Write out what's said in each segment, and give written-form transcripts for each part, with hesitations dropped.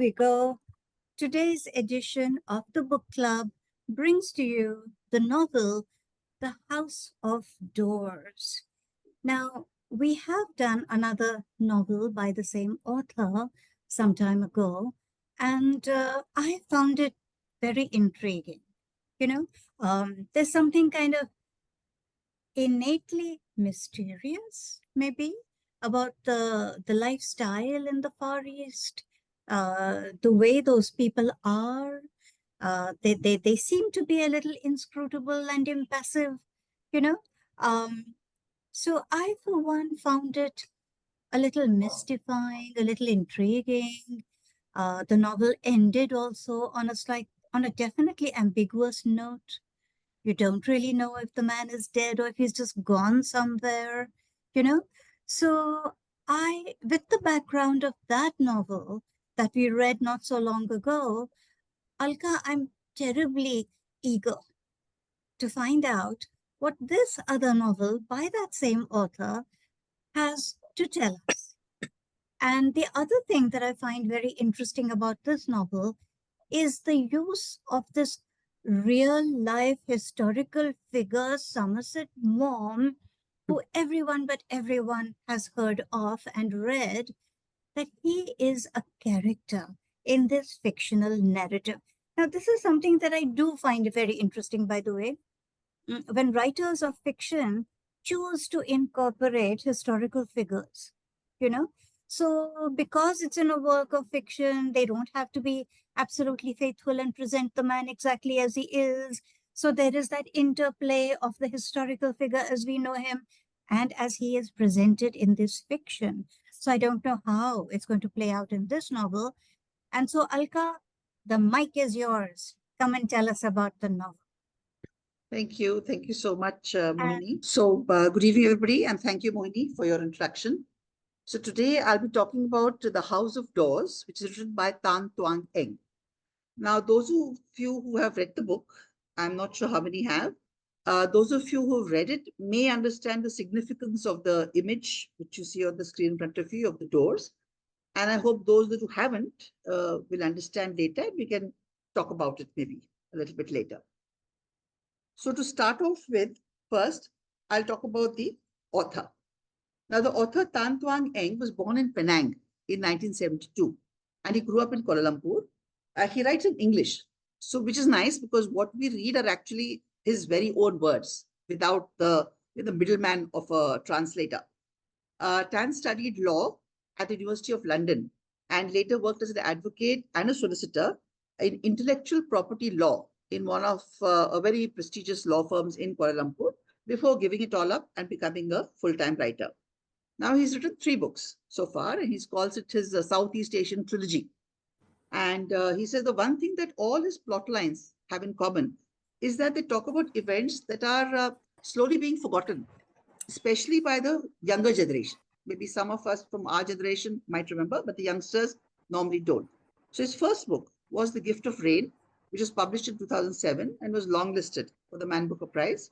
we go. Today's edition of the book club brings to you the novel The House of Doors. Now, we have done another novel by the same author some time ago, and I found it very intriguing. You know, there's something kind of innately mysterious, maybe, about the lifestyle in the Far East, the way those people are. They seem to be a little inscrutable and impassive, you know. Um, so I, for one, found it a little mystifying, a little intriguing. The novel ended also on a definitely ambiguous note. You don't really know if the man is dead or if he's just gone somewhere, you know? So with the background of that novel that we read not so long ago, Alka, I'm terribly eager to find out what this other novel by that same author has to tell us. And the other thing that I find very interesting about this novel is the use of this real life historical figure, Somerset Maugham, who everyone but everyone has heard of and read, that he is a character in this fictional narrative. Now, this is something that I do find very interesting, by the way. When writers of fiction choose to incorporate historical figures, you know, so because it's in a work of fiction, they don't have to be absolutely faithful and present the man exactly as he is. So there is that interplay of the historical figure as we know him and as he is presented in this fiction. So I don't know how it's going to play out in this novel. And so, Alka, the mic is yours. Come and tell us about the novel. Thank you. Thank you so much, Mohini. So, good evening, everybody, and thank you, Mohini, for your introduction. So, today I'll be talking about The House of Doors, which is written by Twan Eng. Now, those of you who have read the book, I'm not sure how many have, those of you who have read it may understand the significance of the image which you see on the screen in front of you of the doors. And I hope those who haven't will understand later. We can talk about it maybe a little bit later. So to start off with, first, I'll talk about the author. Now, the author Tan Twan Eng was born in Penang in 1972, and he grew up in Kuala Lumpur. He writes in English, so which is nice because what we read are actually his very own words without the middleman of a translator. Tan studied law at the University of London and later worked as an advocate and a solicitor in intellectual property law in one of a very prestigious law firms in Kuala Lumpur before giving it all up and becoming a full-time writer. Now he's written 3 books so far, and he calls it his Southeast Asian trilogy. And he says the one thing that all his plot lines have in common is that they talk about events that are slowly being forgotten, especially by the younger generation. Maybe some of us from our generation might remember, but the youngsters normally don't. So his first book was The Gift of Rain, which was published in 2007 and was longlisted for the Man Booker Prize.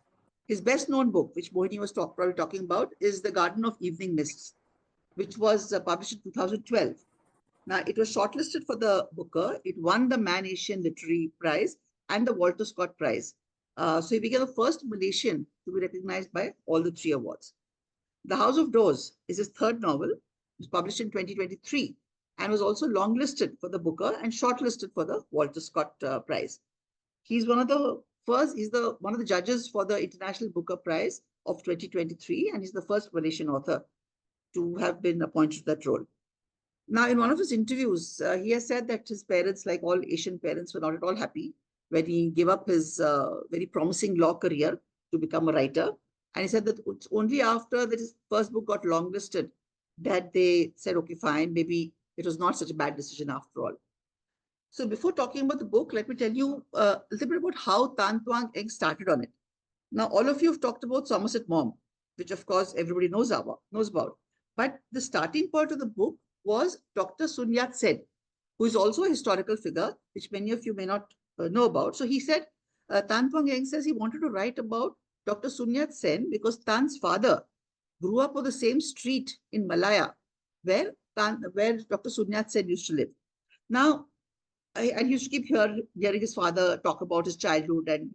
His best-known book, which Mohini was probably talking about, is The Garden of Evening Mists, which was published in 2012. Now, it was shortlisted for the Booker. It won the Man Asian Literary Prize and the Walter Scott Prize. So he became the first Malaysian to be recognized by all the 3 awards. The House of Doors is his 3rd novel. It was published in 2023 and was also longlisted for the Booker and shortlisted for the Walter Scott Prize. He's one of the first, he's one of the judges for the International Booker Prize of 2023, and he's the first Malaysian author to have been appointed to that role. Now, in one of his interviews, he has said that his parents, like all Asian parents, were not at all happy when he gave up his very promising law career to become a writer. And he said that it's only after that his first book got longlisted that they said, okay, fine, maybe it was not such a bad decision after all. So before talking about the book, let me tell you a little bit about how Tan Twan Eng started on it. Now, all of you have talked about Somerset Maugham, which of course everybody knows about. But the starting point of the book was Dr. Sun Yat-sen, who is also a historical figure, which many of you may not know about. So he said, Tan Twan Eng says he wanted to write about Dr. Sun Yat-sen because Tan's father grew up on the same street in Malaya where Dr. Sun Yat-sen used to live. Now, I used to keep hearing his father talk about his childhood and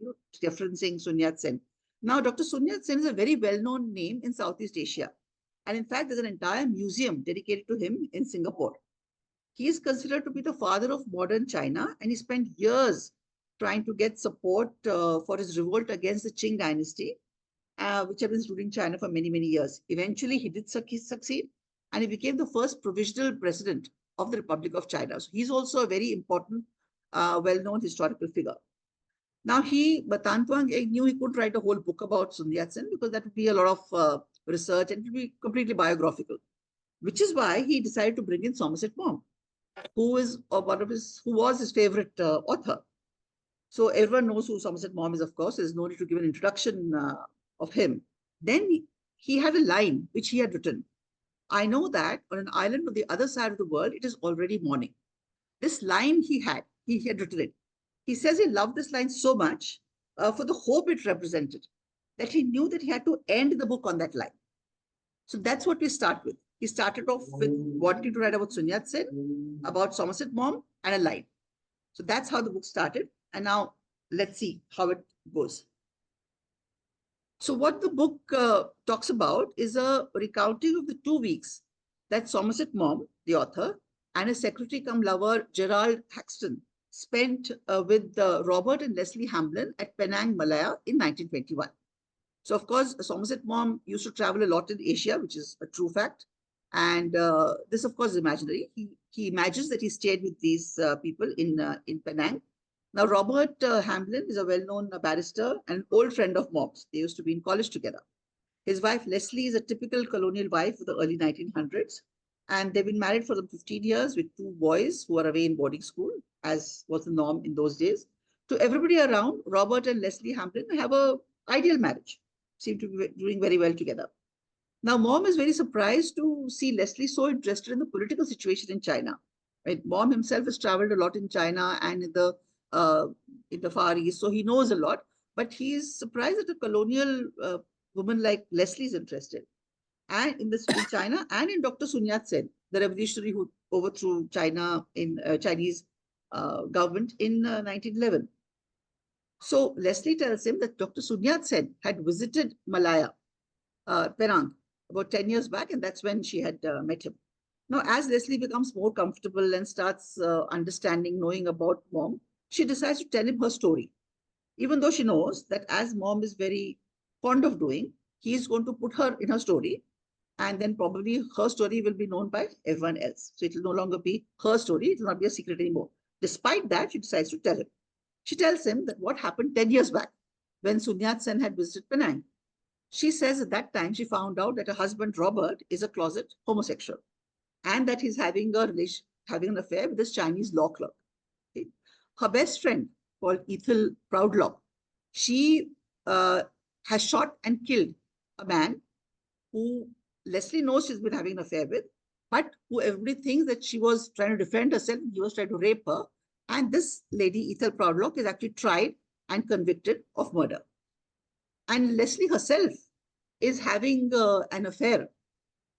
referencing Sun Yat-sen. Now, Dr. Sun Yat-sen is a very well-known name in Southeast Asia. And in fact, there's an entire museum dedicated to him in Singapore. He is considered to be the father of modern China, and he spent years trying to get support for his revolt against the Qing dynasty, which had been ruling China for many, many years. Eventually, he did succeed, and he became the first provisional president of the Republic of China. So he's also a very important, well-known historical figure. Now, but Tan Twan knew he couldn't write a whole book about Sun Yat-sen because that would be a lot of research and it would be completely biographical, which is why he decided to bring in Somerset Maugham, who was his favorite author. So everyone knows who Somerset Maugham is, of course. There's no need to give an introduction of him. Then he had a line which he had written. I know that on an island on the other side of the world, it is already morning. This line he had written it. He says he loved this line so much for the hope it represented that he knew that he had to end the book on that line. So that's what we start with. He started off with wanting to write about Sun Yat-sen, about Somerset Maugham, and a line. So that's how the book started. And now let's see how it goes. So what the book talks about is a recounting of the 2 weeks that Somerset Maugham, the author, and his secretary cum lover, Gerald Haxton, spent with Robert and Leslie Hamblin at Penang, Malaya in 1921. So, of course, Somerset Maugham used to travel a lot in Asia, which is a true fact. And this, of course, is imaginary. He imagines that he stayed with these people in Penang. Now, Robert Hamblin is a well-known barrister and an old friend of Maughams. They used to be in college together. His wife, Leslie, is a typical colonial wife of the early 1900s. And they've been married for some 15 years with 2 boys who are away in boarding school, as was the norm in those days. To everybody around, Robert and Leslie Hamblin have an ideal marriage, seem to be doing very well together. Now, Maugham is very surprised to see Leslie so interested in the political situation in China. Right? Maugham himself has traveled a lot in China and in the Far East, so he knows a lot. But he is surprised that a colonial woman like Leslie is interested, and in China, and in Dr. Sun Yat-sen, the revolutionary who overthrew China in Chinese government in 1911. So Leslie tells him that Dr. Sun Yat-sen had visited Malaya, Penang, about 10 years back, and that's when she had met him. Now, as Leslie becomes more comfortable and starts understanding, knowing about Maugham, she decides to tell him her story, even though she knows that as Maugham is very fond of doing, he is going to put her in her story, and then probably her story will be known by everyone else. So it will no longer be her story, it will not be a secret anymore. Despite that, she decides to tell him. She tells him that what happened 10 years back when Sun Yat-sen had visited Penang. She says at that time she found out that her husband Robert is a closet homosexual and that he's having an affair with this Chinese law clerk. Okay? Her best friend called Ethel Proudlock, she has shot and killed a man who Leslie knows she's been having an affair with, but who everybody thinks that she was trying to defend herself, he was trying to rape her. And this lady, Ethel Proudlock, is actually tried and convicted of murder. And Leslie herself is having an affair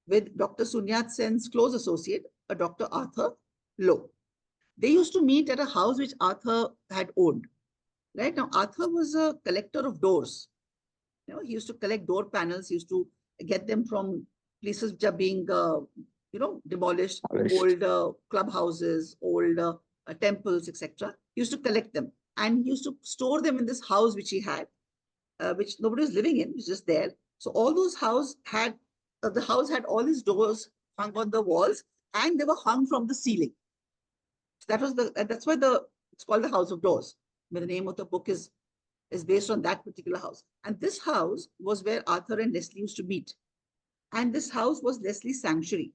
with Dr. Sun Yat-sen's close associate, a Dr. Arthur Lowe. They used to meet at a house which Arthur had owned. Right now, Arthur was a collector of doors. He used to collect door panels. He used to get them from places which are being, demolished, old clubhouses, old temples, etc. He used to collect them and he used to store them in this house which he had, which nobody was living in, it was just there. So all those the house had all his doors hung on the walls and they were hung from the ceiling. So that's why it's called the House of Doors. The name of the book is based on that particular house. And this house was where Arthur and Leslie used to meet. And this house was Leslie's sanctuary,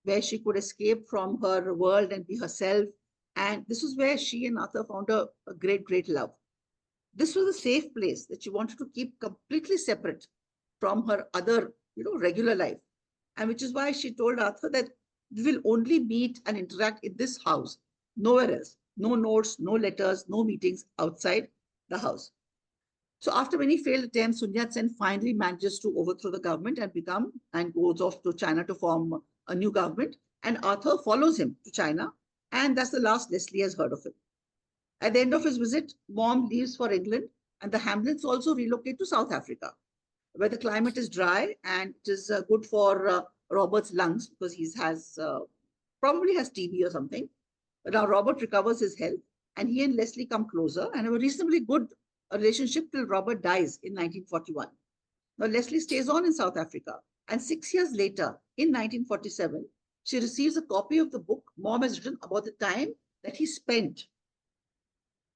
where she could escape from her world and be herself. And this was where she and Arthur found a great, great love. This was a safe place that she wanted to keep completely separate from her other, regular life. And which is why she told Arthur that we will only meet and interact in this house, nowhere else. No notes, no letters, no meetings outside the house. So after many failed attempts, Sun Yat-sen finally manages to overthrow the government and goes off to China to form a new government. And Arthur follows him to China And that's the last Leslie has heard of him. At the end of his visit, Mom leaves for England, and the Hamlets also relocate to South Africa, where the climate is dry and it is good for Robert's lungs because he has probably has TB or something. But now Robert recovers his health, and he and Leslie come closer and have a reasonably good relationship till Robert dies in 1941. Now Leslie stays on in South Africa, and 6 years later, in 1947, she receives a copy of the book Mom has written about the time that he spent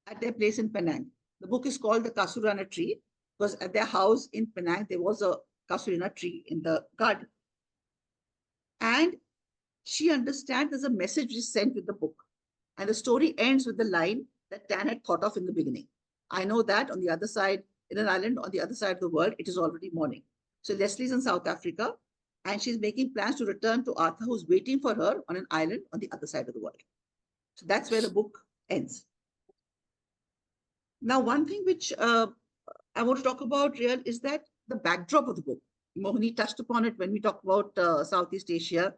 at their place in Penang. The book is called The Kasurana Tree because at their house in Penang, there was a Kasurana tree in the garden. And she understands there's a message which is sent with the book. And the story ends with the line that Tan had thought of in the beginning. I know that on the other side, in an island on the other side of the world, it is already morning. So Leslie's in South Africa, and she's making plans to return to Arthur, who's waiting for her on an island on the other side of the world. So that's where the book ends. Now, one thing which I want to talk about, Real, is that the backdrop of the book. Mohini touched upon it when we talk about Southeast Asia.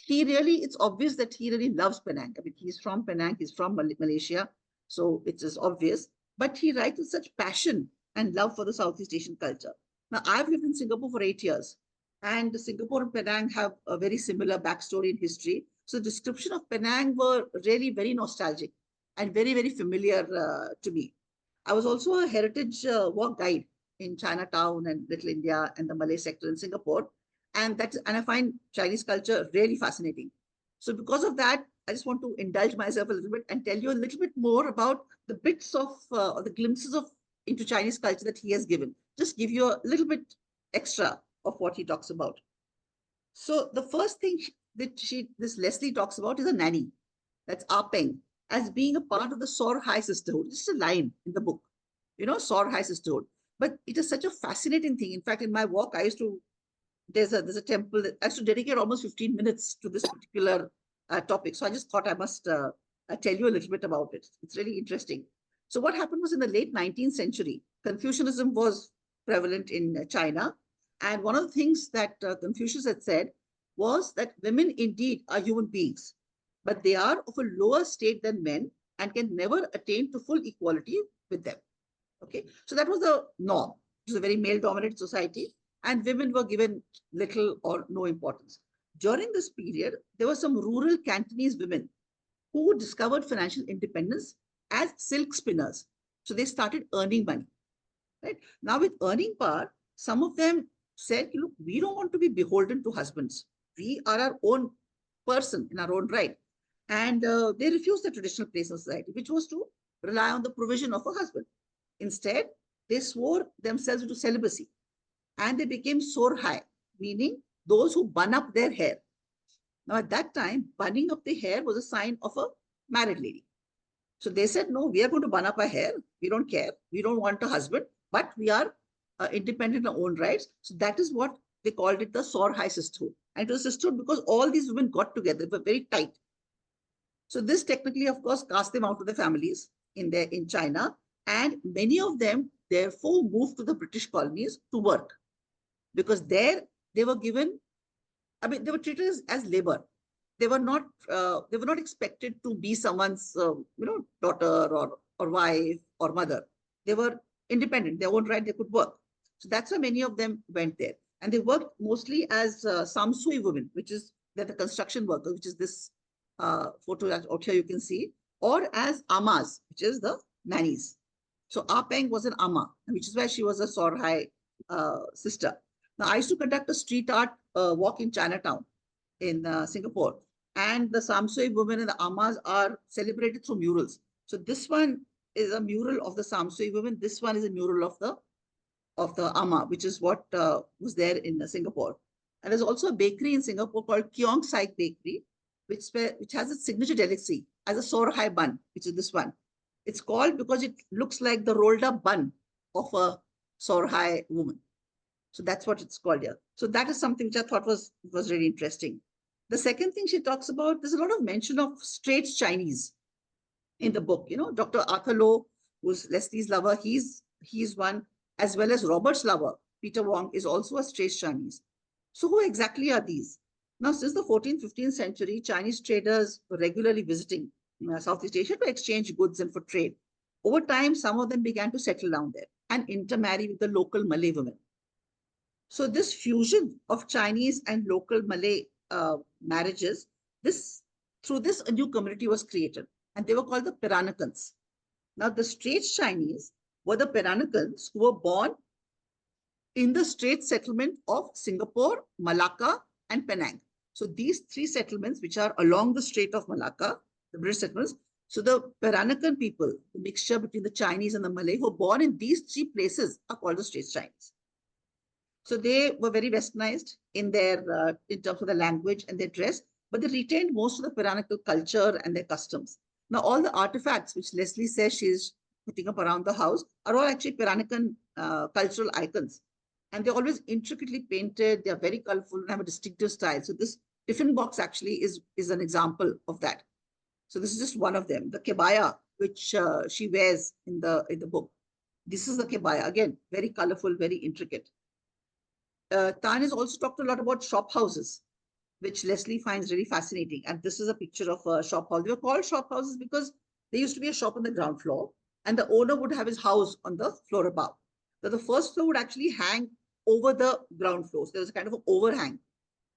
It's obvious that he really loves Penang. I mean, he's from Penang, he's from Malaysia, so it is obvious. But he writes with such passion and love for the Southeast Asian culture. Now, I've lived in Singapore for 8 years, and Singapore and Penang have a very similar backstory in history. So the description of Penang were really very nostalgic and very, very familiar to me. I was also a heritage walk guide in Chinatown and Little India and the Malay sector in Singapore. And I find Chinese culture really fascinating. So because of that, I just want to indulge myself a little bit and tell you a little bit more about the bits of or the glimpses of into Chinese culture that he has given. Just give you a little bit extra of what he talks about. So the first thing that this Leslie talks about is a nanny. That's Ah Peng, as being a part of the Sor Hai sisterhood. Just a line in the book, Sor Hai sisterhood. But it is such a fascinating thing. In fact, in my walk, there's a temple that I used to dedicate almost 15 minutes to this particular topic. So I just thought I must tell you a little bit about it. It's really interesting. So what happened was in the late 19th century, Confucianism was prevalent in China. And one of the things that Confucius had said was that women indeed are human beings, but they are of a lower state than men and can never attain to full equality with them. Okay, so that was the norm. It was a very male-dominated society, and women were given little or no importance. During this period, there were some rural Cantonese women who discovered financial independence as silk spinners. So they started earning money. Right now, with earning power, some of them said, "Look, we don't want to be beholden to husbands. We are our own person in our own right." And they refused the traditional place of society, which was to rely on the provision of a husband. Instead, they swore themselves into celibacy, and they became sorhai, meaning those who bun up their hair. Now, at that time, bunning up the hair was a sign of a married lady. So they said, no, we are going to bun up our hair. We don't care. We don't want a husband, but we are independent in our own rights. So that is what they called it, the Sorhai sisterhood. And it was sisterhood because all these women got together, they were very tight. So this technically, of course, cast them out of their families in China. And many of them, therefore, moved to the British colonies to work because there they were given, they were treated as labor. They were not expected to be someone's, daughter or wife or mother. They were independent, their own right, they could work. So that's why many of them went there. And they worked mostly as samsui women, which is they're the construction workers, which is this photo out here you can see, or as amas, which is the nannies. So Ah Peng was an ama, which is why she was a Sorhai sister. Now, I used to conduct a street art walk in Chinatown in Singapore, and the Samsui women and the amas are celebrated through murals. So this one is a mural of the Samsui women. This one is a mural of the ama, which is what was there in Singapore. And there's also a bakery in Singapore called Keong Saik Bakery, which has a signature delicacy as a Sorhai bun, which is this one. It's called because it looks like the rolled up bun of a Sorhai woman. So that's what it's called here. So that is something which I thought was really interesting. The second thing she talks about, there's a lot of mention of straight Chinese in the book. Dr. Arthur Lowe, who's Leslie's lover, he's one, as well as Robert's lover, Peter Wong, is also a straight Chinese. So who exactly are these? Now, since the 14th, 15th century, Chinese traders were regularly visiting Southeast Asia to exchange goods and for trade. Over time, some of them began to settle down there and intermarry with the local Malay women. So this fusion of Chinese and local Malay marriages, this through this a new community was created, and they were called the Peranakans. Now, the Straits Chinese were the Peranakans who were born in the Strait settlement of Singapore, Malacca, and Penang. So these three settlements, which are along the Strait of Malacca, the British settlements. So the Peranakan people, the mixture between the Chinese and the Malay, who were born in these three places, are called the Straits Chinese. So they were very westernized in terms of the language and their dress, but they retained most of the Peranakan culture and their customs. Now, all the artifacts which Leslie says she's putting up around the house are all actually Peranakan cultural icons. And they're always intricately painted. They're very colorful and have a distinctive style. So this tiffin box actually is an example of that. So this is just one of them. The kebaya, which she wears in the book. This is the kebaya. Again, very colorful, very intricate. Tan has also talked a lot about shop houses, which Leslie finds really fascinating. And this is a picture of a shop house. They were called shop houses because there used to be a shop on the ground floor, and the owner would have his house on the floor above. So the first floor would actually hang over the ground floor. So there was a kind of an overhang,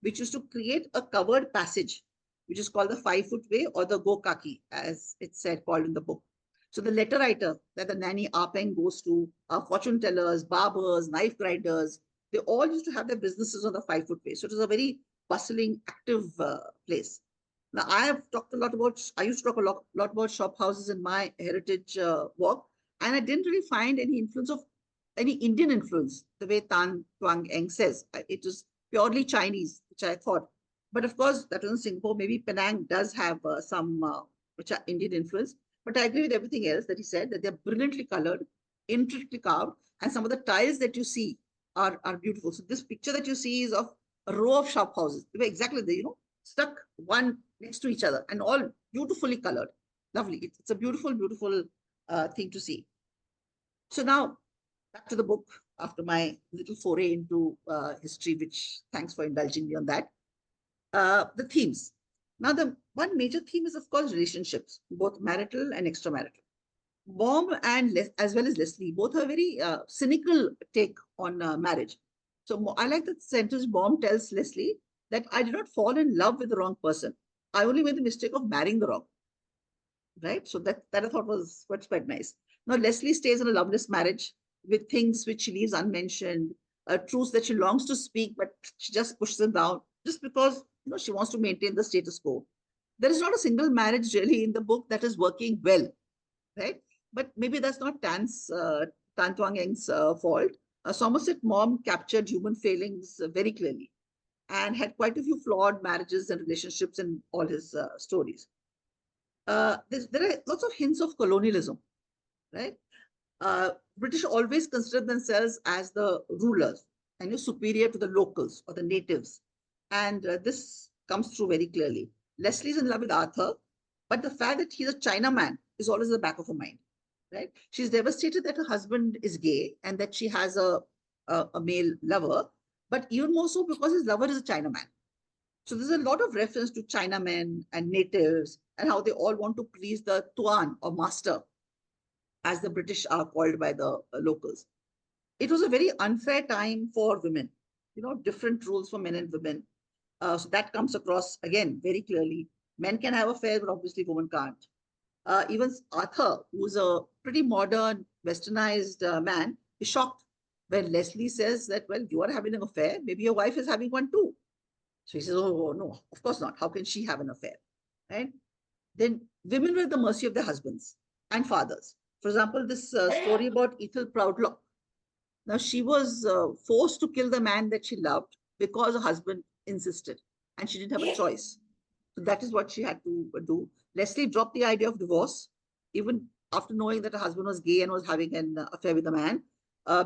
which used to create a covered passage, which is called the 5-foot way or the gokaki, as it's said, called in the book. So the letter writer that the nanny Apeng goes to, fortune tellers, barbers, knife grinders, they all used to have their businesses on the 5-foot way. So it was a very bustling, active place. Now, I used to talk lot about shop houses in my heritage walk, and I didn't really find any Indian influence, the way Tan Tuang Eng says. It was purely Chinese, which I thought. But of course, that was in Singapore. Maybe Penang does have some which are Indian influence. But I agree with everything else that he said, that they're brilliantly colored, intricately carved, and some of the tiles that you see are beautiful. So this picture that you see is of a row of shop houses. They were exactly there, stuck one next to each other and all beautifully colored. Lovely. It's a beautiful, beautiful thing to see. So now back to the book after my little foray into history, which thanks for indulging me on that. The themes. Now, the one major theme is, of course, relationships, both marital and extramarital. Baum and as well as Leslie both have a very cynical take on marriage. So I like the sentence Baum tells Leslie that I did not fall in love with the wrong person. I only made the mistake of marrying the wrong. Right? So that I thought was quite nice. Now Leslie stays in a loveless marriage with things which she leaves unmentioned, truths that she longs to speak, but she just pushes them down just because she wants to maintain the status quo. There is not a single marriage really in the book that is working well, right? But maybe that's not Tan Tuang Eng's fault. Somerset Maugham captured human failings very clearly and had quite a few flawed marriages and relationships in all his stories. There are lots of hints of colonialism, right? British always considered themselves as the rulers and superior to the locals or the natives. And this comes through very clearly. Leslie's in love with Arthur, but the fact that he's a Chinaman is always in the back of her mind, right? She's devastated that her husband is gay and that she has a male lover, but even more so because his lover is a Chinaman. So there's a lot of reference to Chinamen and natives and how they all want to please the Twan or master, as the British are called by the locals. It was a very unfair time for women, different rules for men and women. So that comes across again very clearly. Men can have affairs, but obviously women can't. Even Arthur, who's a pretty modern, westernized man, is shocked when Leslie says that, well, you are having an affair, maybe your wife is having one too. So he says, oh, no, of course not. How can she have an affair? Right? Then women were at the mercy of their husbands and fathers. For example, this story about Ethel Proudlock. Now, she was forced to kill the man that she loved because her husband insisted, and she didn't have a choice. So that is what she had to do. Leslie dropped the idea of divorce, even after knowing that her husband was gay and was having an affair with a man,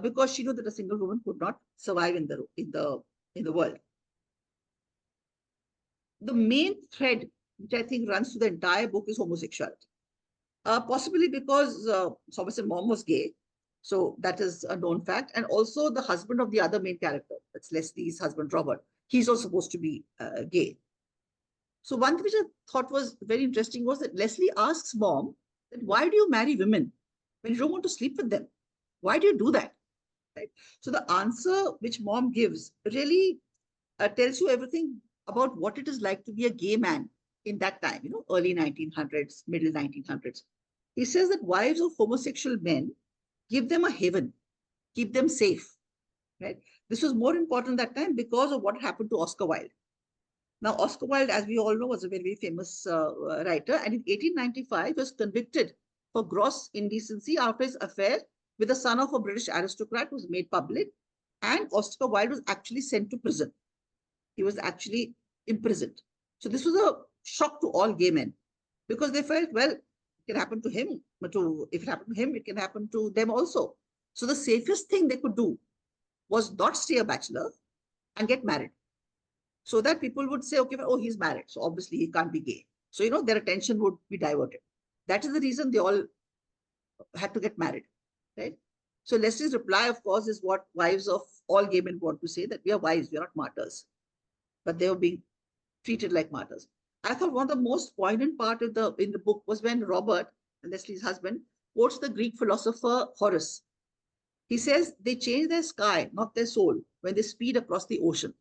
because she knew that a single woman could not survive in the world. The main thread, which I think runs through the entire book, is homosexuality. Possibly because Somerset Maugham was gay, so that is a known fact, and also the husband of the other main character, that's Leslie's husband, Robert. he's also supposed to be gay. So one thing which I thought was very interesting was that Leslie asks mom that why do you marry women when you don't want to sleep with them? Why do you do that? Right. So the answer which mom gives really tells you everything about what it is like to be a gay man in that time, early 1900s, middle 1900s. He says that wives of homosexual men give them a haven, keep them safe. Right. This was more important that time because of what happened to Oscar Wilde. Now, Oscar Wilde, as we all know, was a very, very famous writer, and in 1895 was convicted for gross indecency after his affair with the son of a British aristocrat was made public, and Oscar Wilde was actually sent to prison. He was actually imprisoned. So this was a shock to all gay men because they felt, well, it can happen to him, but if it happened to him, it can happen to them also. So the safest thing they could do was not stay a bachelor and get married so that people would say, okay, oh, he's married, so obviously he can't be gay. So, their attention would be diverted. That is the reason they all had to get married, right? So Leslie's reply, of course, is what wives of all gay men want to say, that we are wives, we are not martyrs. But they were being treated like martyrs. I thought one of the most poignant part of in the book was when Robert, Leslie's husband, quotes the Greek philosopher Horace. He says, they change their sky, not their soul, when they speed across the ocean.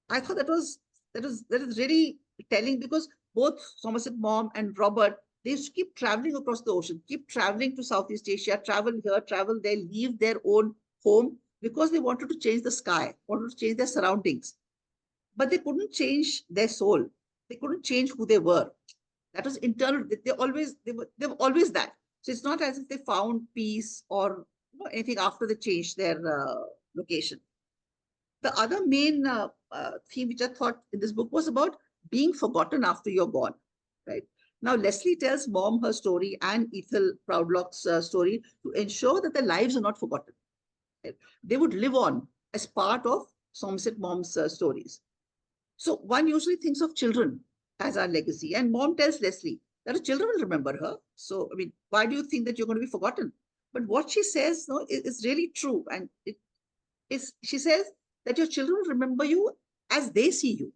I thought that is really telling because both Somerset Maugham and Robert, they used to keep traveling across the ocean, keep traveling to Southeast Asia, travel here, travel there, leave their own home because they wanted to change the sky, wanted to change their surroundings. But they couldn't change their soul. They couldn't change who they were. That was internal. They were always that. So it's not as if they found peace or anything after they changed their location. The other main theme which I thought in this book was about being forgotten after you're gone, right? Now, Leslie tells mom her story and Ethel Proudlock's story to ensure that their lives are not forgotten. Right? They would live on as part of Somerset Maugham's stories. So one usually thinks of children as our legacy, and mom tells Leslie that her children will remember her. So, I mean, why do you think that you're going to be forgotten? But what she says is really true, and she says that your children remember you as they see you,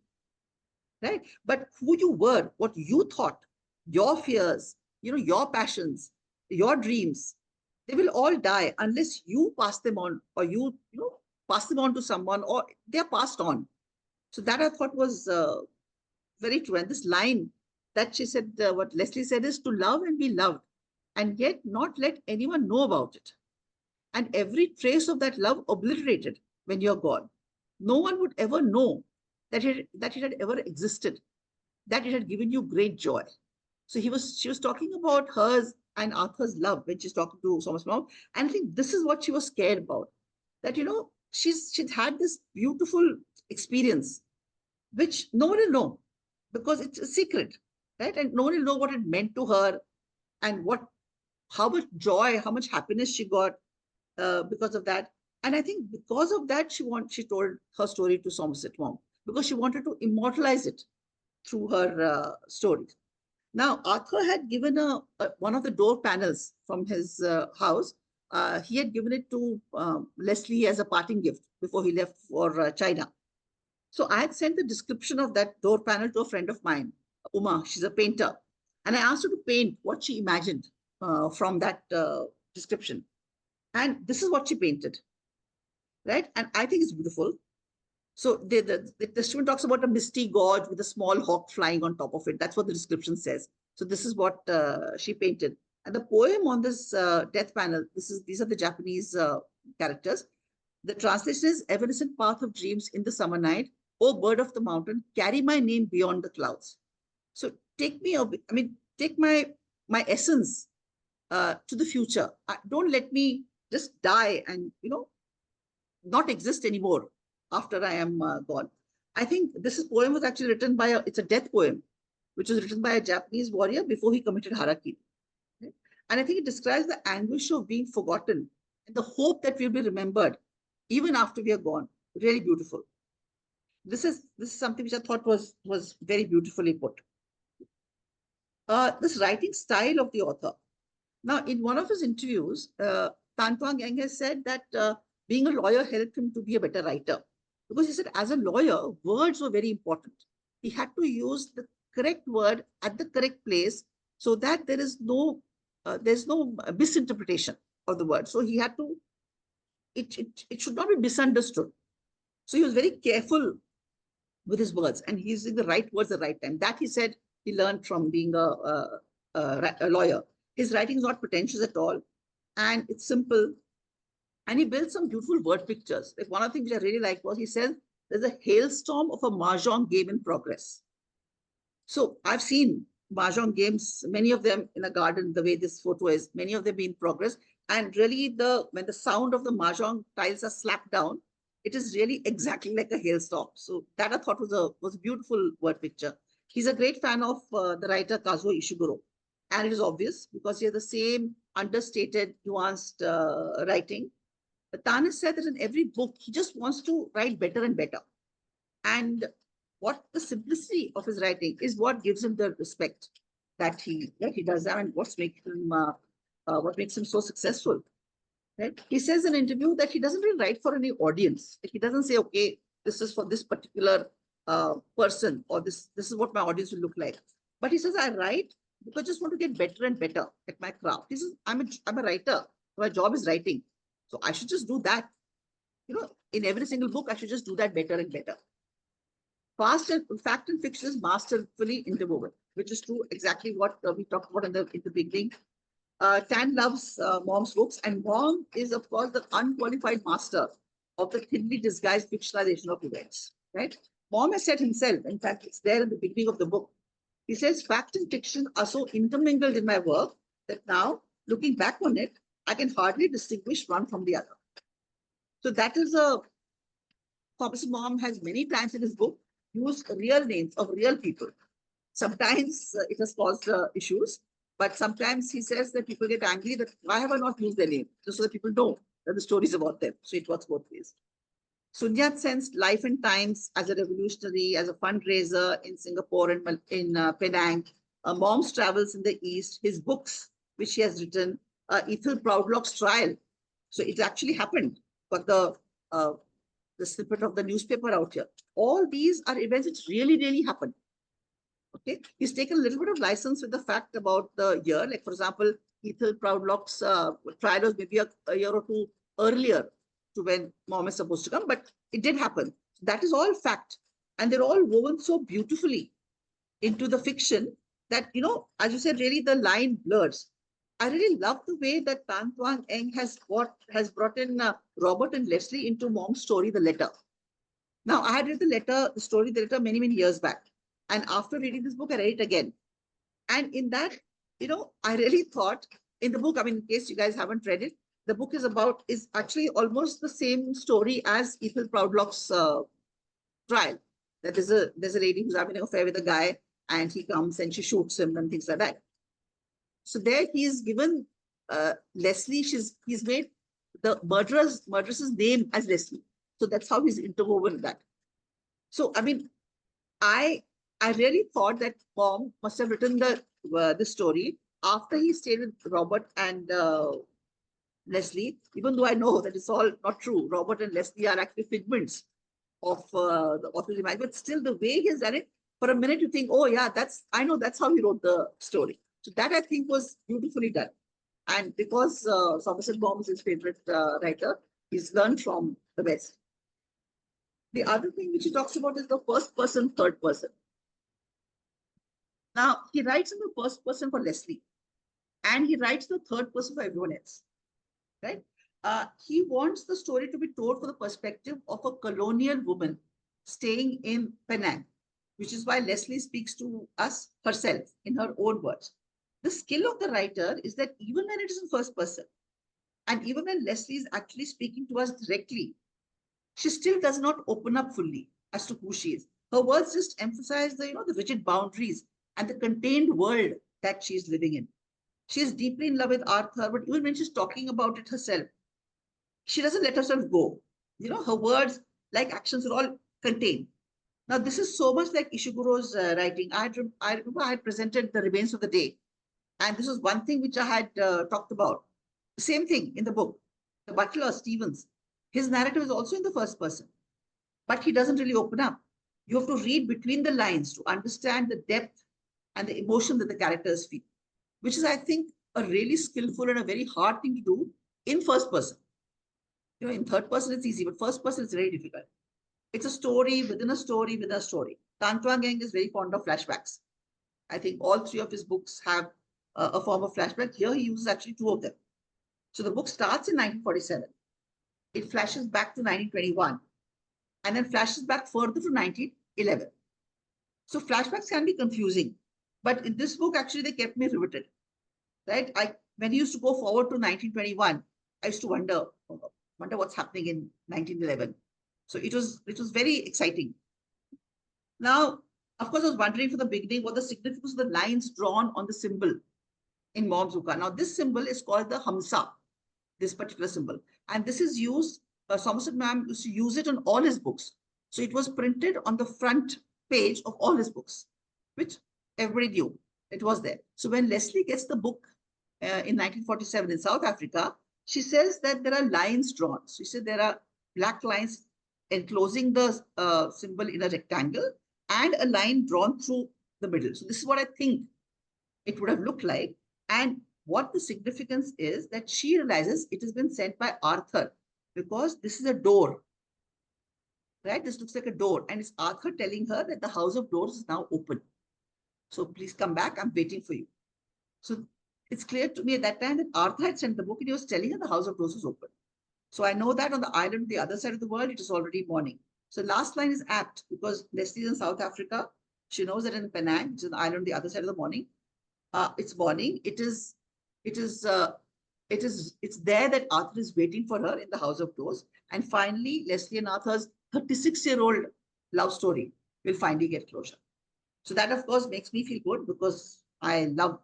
right? But who you were, what you thought, your fears, your passions, your dreams, they will all die unless you pass them on or pass them on to someone or they're passed on. So that I thought was very true. And this line that she said, what Leslie said is to love and be loved and yet not let anyone know about it. And every trace of that love obliterated when you're gone. No one would ever know that it had ever existed, that it had given you great joy. So she was talking about hers and Arthur's love when she's talking to Thomas Mom. And I think this is what she was scared about. That, she's had this beautiful experience, which no one will know because it's a secret, right? And no one will know what it meant to her and how much joy, how much happiness she got because of that. And I think because of that, she told her story to Somerset Maugham because she wanted to immortalize it through her stories. Now, Arthur had given one of the door panels from his house. He had given it to Leslie as a parting gift before he left for China. So I had sent the description of that door panel to a friend of mine, Uma. She's a painter. And I asked her to paint what she imagined from that description. And this is what she painted, right? And I think it's beautiful. So the testament talks about a misty gorge with a small hawk flying on top of it. That's what the description says. So this is what she painted. And the poem on this death panel, these are the Japanese characters. The translation is evanescent path of dreams in the summer night. Oh, bird of the mountain, carry my name beyond the clouds. So take my essence to the future. Don't let me just die and, not exist anymore after I am gone. I think this poem was actually written it's a death poem, which was written by a Japanese warrior before he committed harakiri. Right? And I think it describes the anguish of being forgotten and the hope that we'll be remembered even after we are gone. Really beautiful. This is something which I thought was very beautifully put. This writing style of the author. Now, in one of his interviews, Tan Twan has said that being a lawyer helped him to be a better writer. because he said, as a lawyer, words were very important. He had to use the correct word at the correct place so that there's no misinterpretation of the word. So he had to, it should not be misunderstood. So he was very careful with his words, and he's using the right words at the right time. That he said he learned from being a lawyer. His writing is not pretentious at all, and it's simple. And he built some beautiful word pictures. Like one of the things which I really liked was he said there's a hailstorm of a mahjong game in progress. So I've seen mahjong games, many of them in a garden, the way this photo is, many of them in progress. And really, when the sound of the mahjong tiles are slapped down, it is really exactly like a hailstorm. So that I thought was a beautiful word picture. He's a great fan of the writer Kazuo Ishiguro. And it is obvious because he has the same understated, nuanced writing. But Tanis said that in every book, he just wants to write better and better. And what the simplicity of his writing is what gives him the respect that he does, and what makes him so successful. Right? He says in an interview that he doesn't really write for any audience. Like he doesn't say, okay, this is for this particular person, or this is what my audience will look like. But he says, I write because I just want to get better and better at my craft. He says, I'm a writer. My job is writing. So I should just do that. In every single book, I should just do that better and better. Fact and fiction is masterfully interwoven, which is true exactly what we talked about in the beginning. Tan loves mom's books, and mom is, of course, the unqualified master of the thinly disguised fictionalization of events. Right? Mom has said himself, in fact, it's there in the beginning of the book. He says, fact and fiction are so intermingled in my work that now, looking back on it, I can hardly distinguish one from the other. So that is a Thomas's mom has many times in his book used real names of real people. Sometimes it has caused issues, but sometimes he says that people get angry that why have I not used their name? Just so that people know that the story is about them. So it works both ways. Sunyat sensed life and times as a revolutionary, as a fundraiser in Singapore and in Penang. Mom's travels in the East, his books, which he has written, Ethel Proudlock's trial. So it actually happened. Got the snippet of the newspaper out here. All these are events which really, really happened. Okay, he's taken a little bit of license with the fact about the year. Like, for example, Ethel Proudlock's trial was maybe a year or two earlier to when mom is supposed to come, but it did happen. That is all fact. And they're all woven so beautifully into the fiction that, as you said, really the line blurs. I really love the way that Twan has brought in Robert and Leslie into mom's story, The Letter. Now, I had read the story, The Letter, many, many years back. And after reading this book, I read it again. And in that, I really thought in the book, I mean, in case you guys haven't read it, the book is actually almost the same story as Ethel Proudlock's trial. That there's a lady who's having an affair with a guy, and he comes and she shoots him and things like that. So there he's given Leslie, he's made the murderess's name as Leslie. So that's how he's interwoven that. So I mean, I really thought that mom must have written the story after he stayed with Robert and Leslie, even though I know that it's all not true. Robert and Leslie are actually figments of the author's mind, but still the way he has done it, for a minute you think, oh yeah, I know that's how he wrote the story. So that I think was beautifully done. And because Somerset Maugham is his favorite writer, he's learned from the best. The other thing which he talks about is the first person, third person. Now, he writes in the first person for Leslie, and he writes the third person for everyone else, right? He wants the story to be told from the perspective of a colonial woman staying in Penang, which is why Leslie speaks to us herself in her own words. The skill of the writer is that even when it is in first person, and even when Leslie is actually speaking to us directly, she still does not open up fully as to who she is. Her words just emphasize the rigid boundaries and the contained world that she is living in. She is deeply in love with Arthur, but even when she's talking about it herself, she doesn't let herself go. Her words, like actions, are all contained. Now, this is so much like Ishiguro's writing. I remember I had presented The Remains of the Day, and this was one thing which I had talked about. Same thing in the book. The butler, Stevens, his narrative is also in the first person. but he doesn't really open up. You have to read between the lines to understand the depth and the emotion that the characters feel, which is, I think, a really skillful and a very hard thing to do in first person. In third person, it's easy, but first person is very difficult. It's a story within a story within a story. Tantwa Gang is very fond of flashbacks. I think all three of his books have a form of flashback. Here he uses actually two of them. So the book starts in 1947. It flashes back to 1921 and then flashes back further to 1911. So flashbacks can be confusing, but in this book, actually, they kept me riveted. Right? When he used to go forward to 1921, I used to wonder what's happening in 1911. So it was very exciting. Now, of course, I was wondering from the beginning what the significance of the lines drawn on the symbol in Momzuka. Now, this symbol is called the Hamsa, this particular symbol. And this is used, Somerset Maugham used to use it on all his books. So it was printed on the front page of all his books, which everybody knew. It was there. So when Leslie gets the book in 1947 in South Africa, she says that there are lines drawn. So she said there are black lines enclosing the symbol in a rectangle and a line drawn through the middle. So this is what I think it would have looked like. And what the significance is that she realizes it has been sent by Arthur because this is a door, right? This looks like a door. And it's Arthur telling her that the house of doors is now open. So please come back. I'm waiting for you. So it's clear to me at that time that Arthur had sent the book and he was telling her the house of doors was open. So I know that on the island, the other side of the world, it is already morning. So last line is apt because Leslie's in South Africa. She knows that in Penang, which is an island on the other side of the morning, it's morning. It's there that Arthur is waiting for her in the House of Doors. And finally, Leslie and Arthur's 36-year-old love story will finally get closure. So that, of course, makes me feel good because I love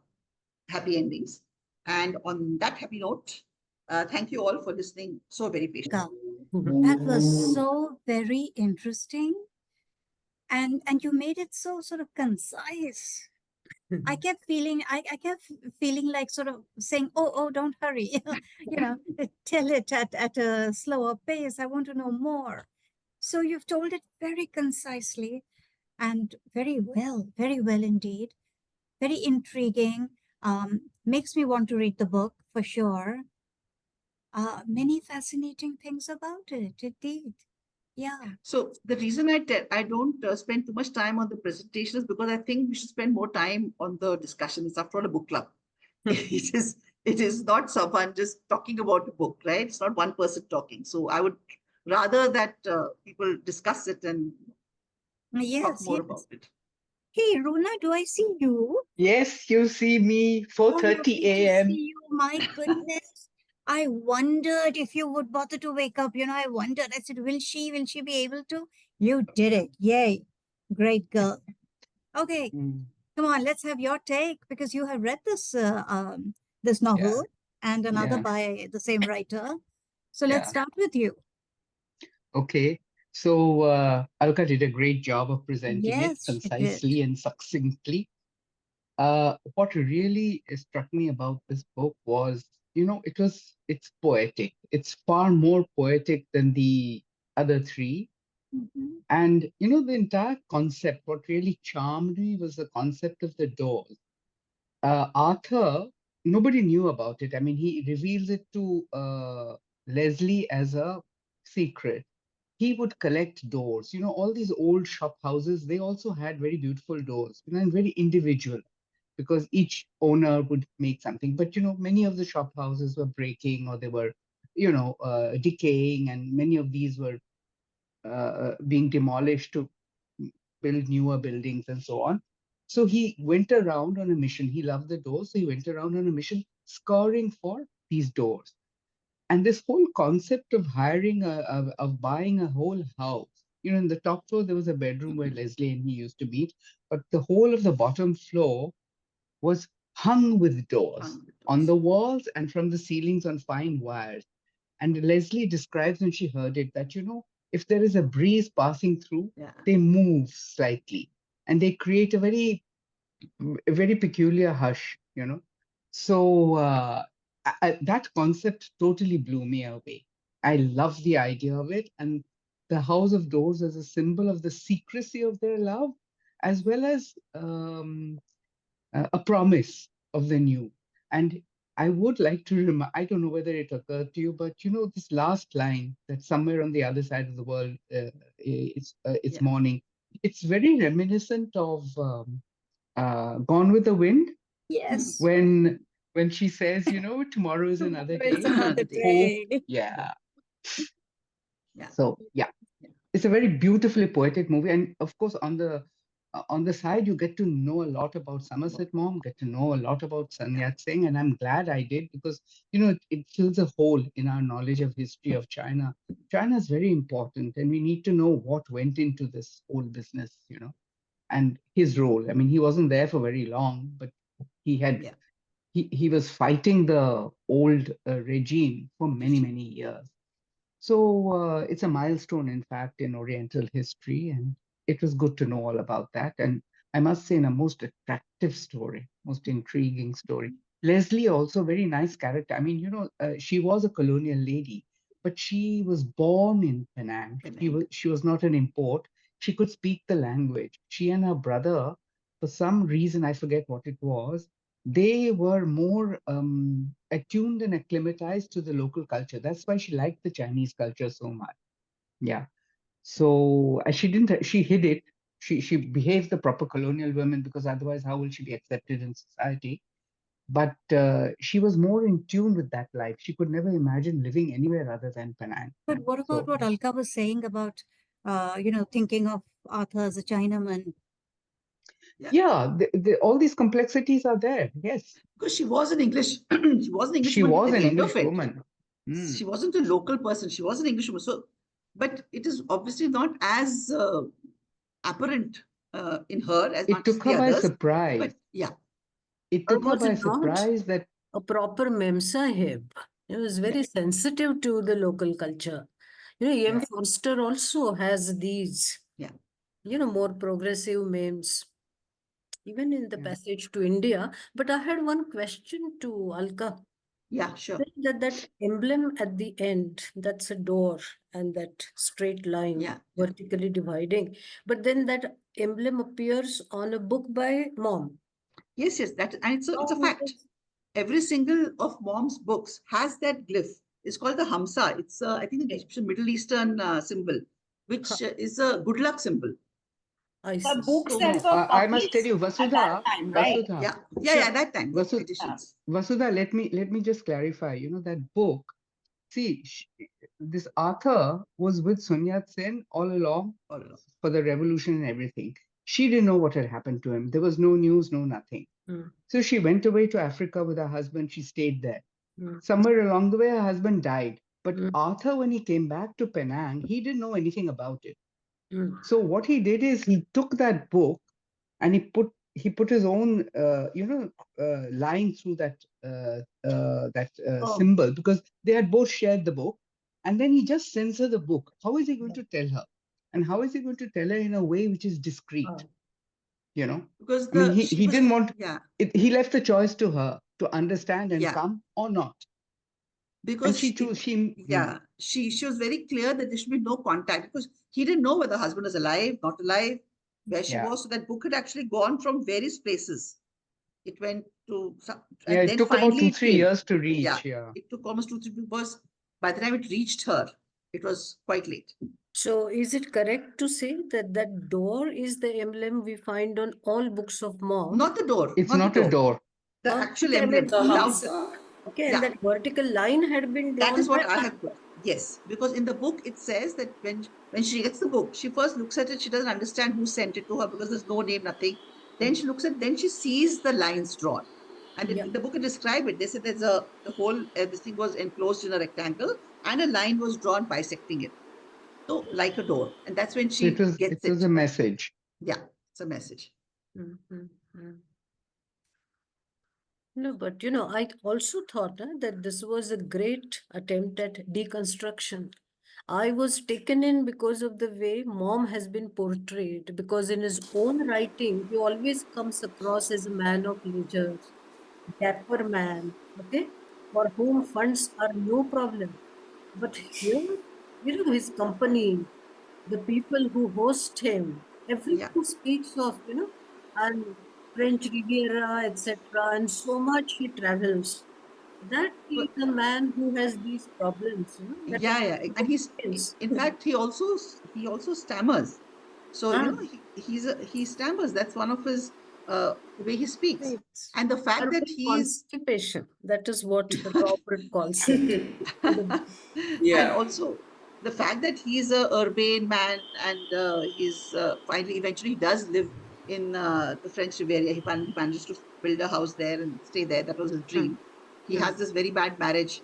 happy endings. And on that happy note, thank you all for listening so very patiently. That was so very interesting. And you made it so sort of concise. I kept feeling like sort of saying, oh, don't hurry. Tell it at a slower pace. I want to know more. So you've told it very concisely and very well indeed. Very intriguing. Makes me want to read the book for sure. Many fascinating things about it, indeed. Yeah. So the reason I don't spend too much time on the presentation is because I think we should spend more time on the discussion. It's after all a book club. It is not someone just talking about a book, right? It's not one person talking. So I would rather that people discuss it and talk Yes, more yes. about it. Hey, Runa, do I see you? Yes, you see me Oh, 4:30 lovely to a.m. see you. My goodness. I wondered if you would bother to wake up. I wondered. I said, will she be able to? You did it. Yay. Great girl. Okay, Mm, come on, let's have your take because you have read this yeah, novel and another yeah, by the same writer. So let's yeah. start with you. Okay. So Alka did a great job of presenting it Yes, she did. concisely and succinctly. What really struck me about this book was, it's poetic. It's far more poetic than the other three. Mhm. And, the entire concept, what really charmed me was the concept of the doors. Arthur, nobody knew about it. I mean, he reveals it to Leslie as a secret. He would collect doors. All these old shop houses, they also had very beautiful doors, and very individual because each owner would make something. But, many of the shop houses were breaking or they were, decaying, and many of these were being demolished to build newer buildings and so on. So he went around on a mission. He loved the doors, so he went around on a mission scouring for these doors. And this whole concept of of buying a whole house, in the top floor there was a bedroom where Leslie and he used to meet, but the whole of the bottom floor was hung with doors on the walls and from the ceilings on fine wires. And Leslie describes when she heard it that, if there is a breeze passing through, Yeah. they move slightly and they create a very peculiar hush. So that concept totally blew me away. I love the idea of it. And the house of doors as a symbol of the secrecy of their love, as well as a promise of the new. And I would like to remind, I don't know whether it occurred to you, but you know, this last line that somewhere on the other side of the world, it's Yeah. morning. It's very reminiscent of Gone with the Wind, Yes. when she says, you know, tomorrow is another Tomorrow is day, but another The day. hope, day. yeah. Yeah. So yeah, Yeah. it's a very beautifully poetic movie, and of course on the side you get to know a lot about Somerset Maugham, get to know a lot about Sun Yeah. Yat-sen, and I'm glad I did, because you know it fills a hole in our knowledge of history of China. China is very important, and we need to know what went into this whole business, you know, and his role. I mean, he wasn't there for very long, but he had Yeah. he was fighting the old regime for many, Regime. many years. So it's a milestone, in fact, in Oriental history, and it was good to know all about that. And I must say, in a most attractive story, most intriguing story. Leslie, also very nice character. I mean, you know, she was a colonial lady, but she was born in Penang. Penang. She was not an import. She could speak the language. She and her brother, for some reason, I forget what it was, they were more attuned and acclimatized to the local culture. That's why she liked the Chinese culture so much. Yeah. So she didn't. She hid it. She behaved the proper colonial woman, because otherwise, how will she be accepted in society? But she was more in tune with that life. She could never imagine living anywhere other than Penang. But what about So what Alka was saying about, thinking of Arthur as a Chinaman? Yeah. yeah, all these complexities are there. Yes, Because she was an English, she was an English she woman was at an the end of English it. woman. Hmm. She wasn't a local person. She was an English woman. So, but it is obviously not as apparent in her as It much as took the her by others. surprise. But yeah, It Or took her was by it not surprise that a proper Mem Sahib? It was yeah, very sensitive to the local culture. E.M. yeah, Forster also has these, yeah, more progressive memes, even in the yeah, passage to India. But I had one question to Alka. yeah, sure. That emblem at the end, that's a door and that straight line Yeah, yeah. vertically dividing. But then that emblem appears on a book by mom. Yes, yes, that and it's a Oh, fact. Every single of mom's books has that glyph. It's called the Hamsa. It's I think an okay. Egyptian Middle Eastern symbol, Huh, which is a good luck symbol. I The see. books So that no, were I must tell published you, at that Vasudha, time, right? Vasudha, yeah, yeah, Sure. yeah. That time, yeah, Vasu, editions. Vasudha, let me just clarify. You know that book. See, this Arthur was with Sun Yat-sen all along All along. for the revolution and everything. She didn't know what had happened to him. There was no news, no nothing. Mm, So she went away to Africa with her husband. She stayed there. mm, Somewhere along the way, her husband died. But mm, Arthur, when he came back to Penang, he didn't know anything about it. mm. So what he did is he took that book and he put his own line through that Oh, symbol, because they had both shared the book, and then he just sends her the book. How is he going Yeah. to tell her, and how is he going to tell her in a way which is discreet? Ah, You know, Because I mean, the she he was didn't want yeah, it. He left the choice to her to understand and yeah, come or not, and because she chose. she was very clear that there should be no contact because he didn't know whether the husband was alive, not alive, where she Yeah, was. So that book had actually gone from various places. It went to some, yeah. and It then took about finally two it three came. years to Yeah, reach. Yeah. it took almost 2 3 because by the time it reached her, it was quite late. so is it correct to say that that door is the emblem we find on all books of mom? Not the door, It's not the not a door. door. The But actual I emblem, mean, the the is outer. Hamsa. okay, and Yeah, that vertical line had been that drawn is by what I mom. have got. Yes, because in the book it says that when she gets the book, she first looks at it. She doesn't understand who sent it to her because there's no name, nothing. Then Mm, she looks at, then she sees the lines drawn, and yeah. in the book it described it. They said there's a the whole this thing was enclosed in a rectangle, and a line was drawn bisecting it, so like a door, and that's when So she it gets was it. a message. Yeah, it's a message. Mm, mm, mm. No, but I also thought that this was a great attempt at deconstruction. I was taken in because of the way mom has been portrayed, because in his own writing, he always comes across as a man of leisure, dapper man, okay, for whom funds are no problem. But here, his company. the people who host him, Yeah. everyone speaks of, and French Riviera, etc., and so much he travels. That he But is a man who has these problems, that yeah, yeah. the And book he's, is. in fact, he also stammers. So, Ah, he stammers. That's one of his, the way he speaks. Right. And the fact that urban he's, constipation. That is what Robert calls it. In the book. and Yeah. also the fact that he's a urbane man, and he's finally eventually does live in the French Riviera. He manages to build a house there and stay there. That was his Hmm. dream. He Hmm. has this very bad marriage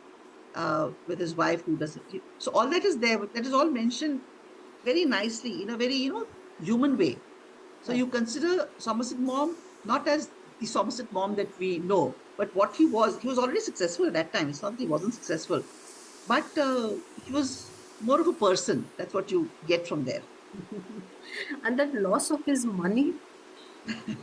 with his wife who doesn't. So all that is there. That is all mentioned very nicely in a very, human way. So you consider Somerset Maugham not as the Somerset Maugham that we know, but what he was already successful at that time. It's not that he wasn't successful, but he was more of a person. That's what you get from there. And that loss of his money,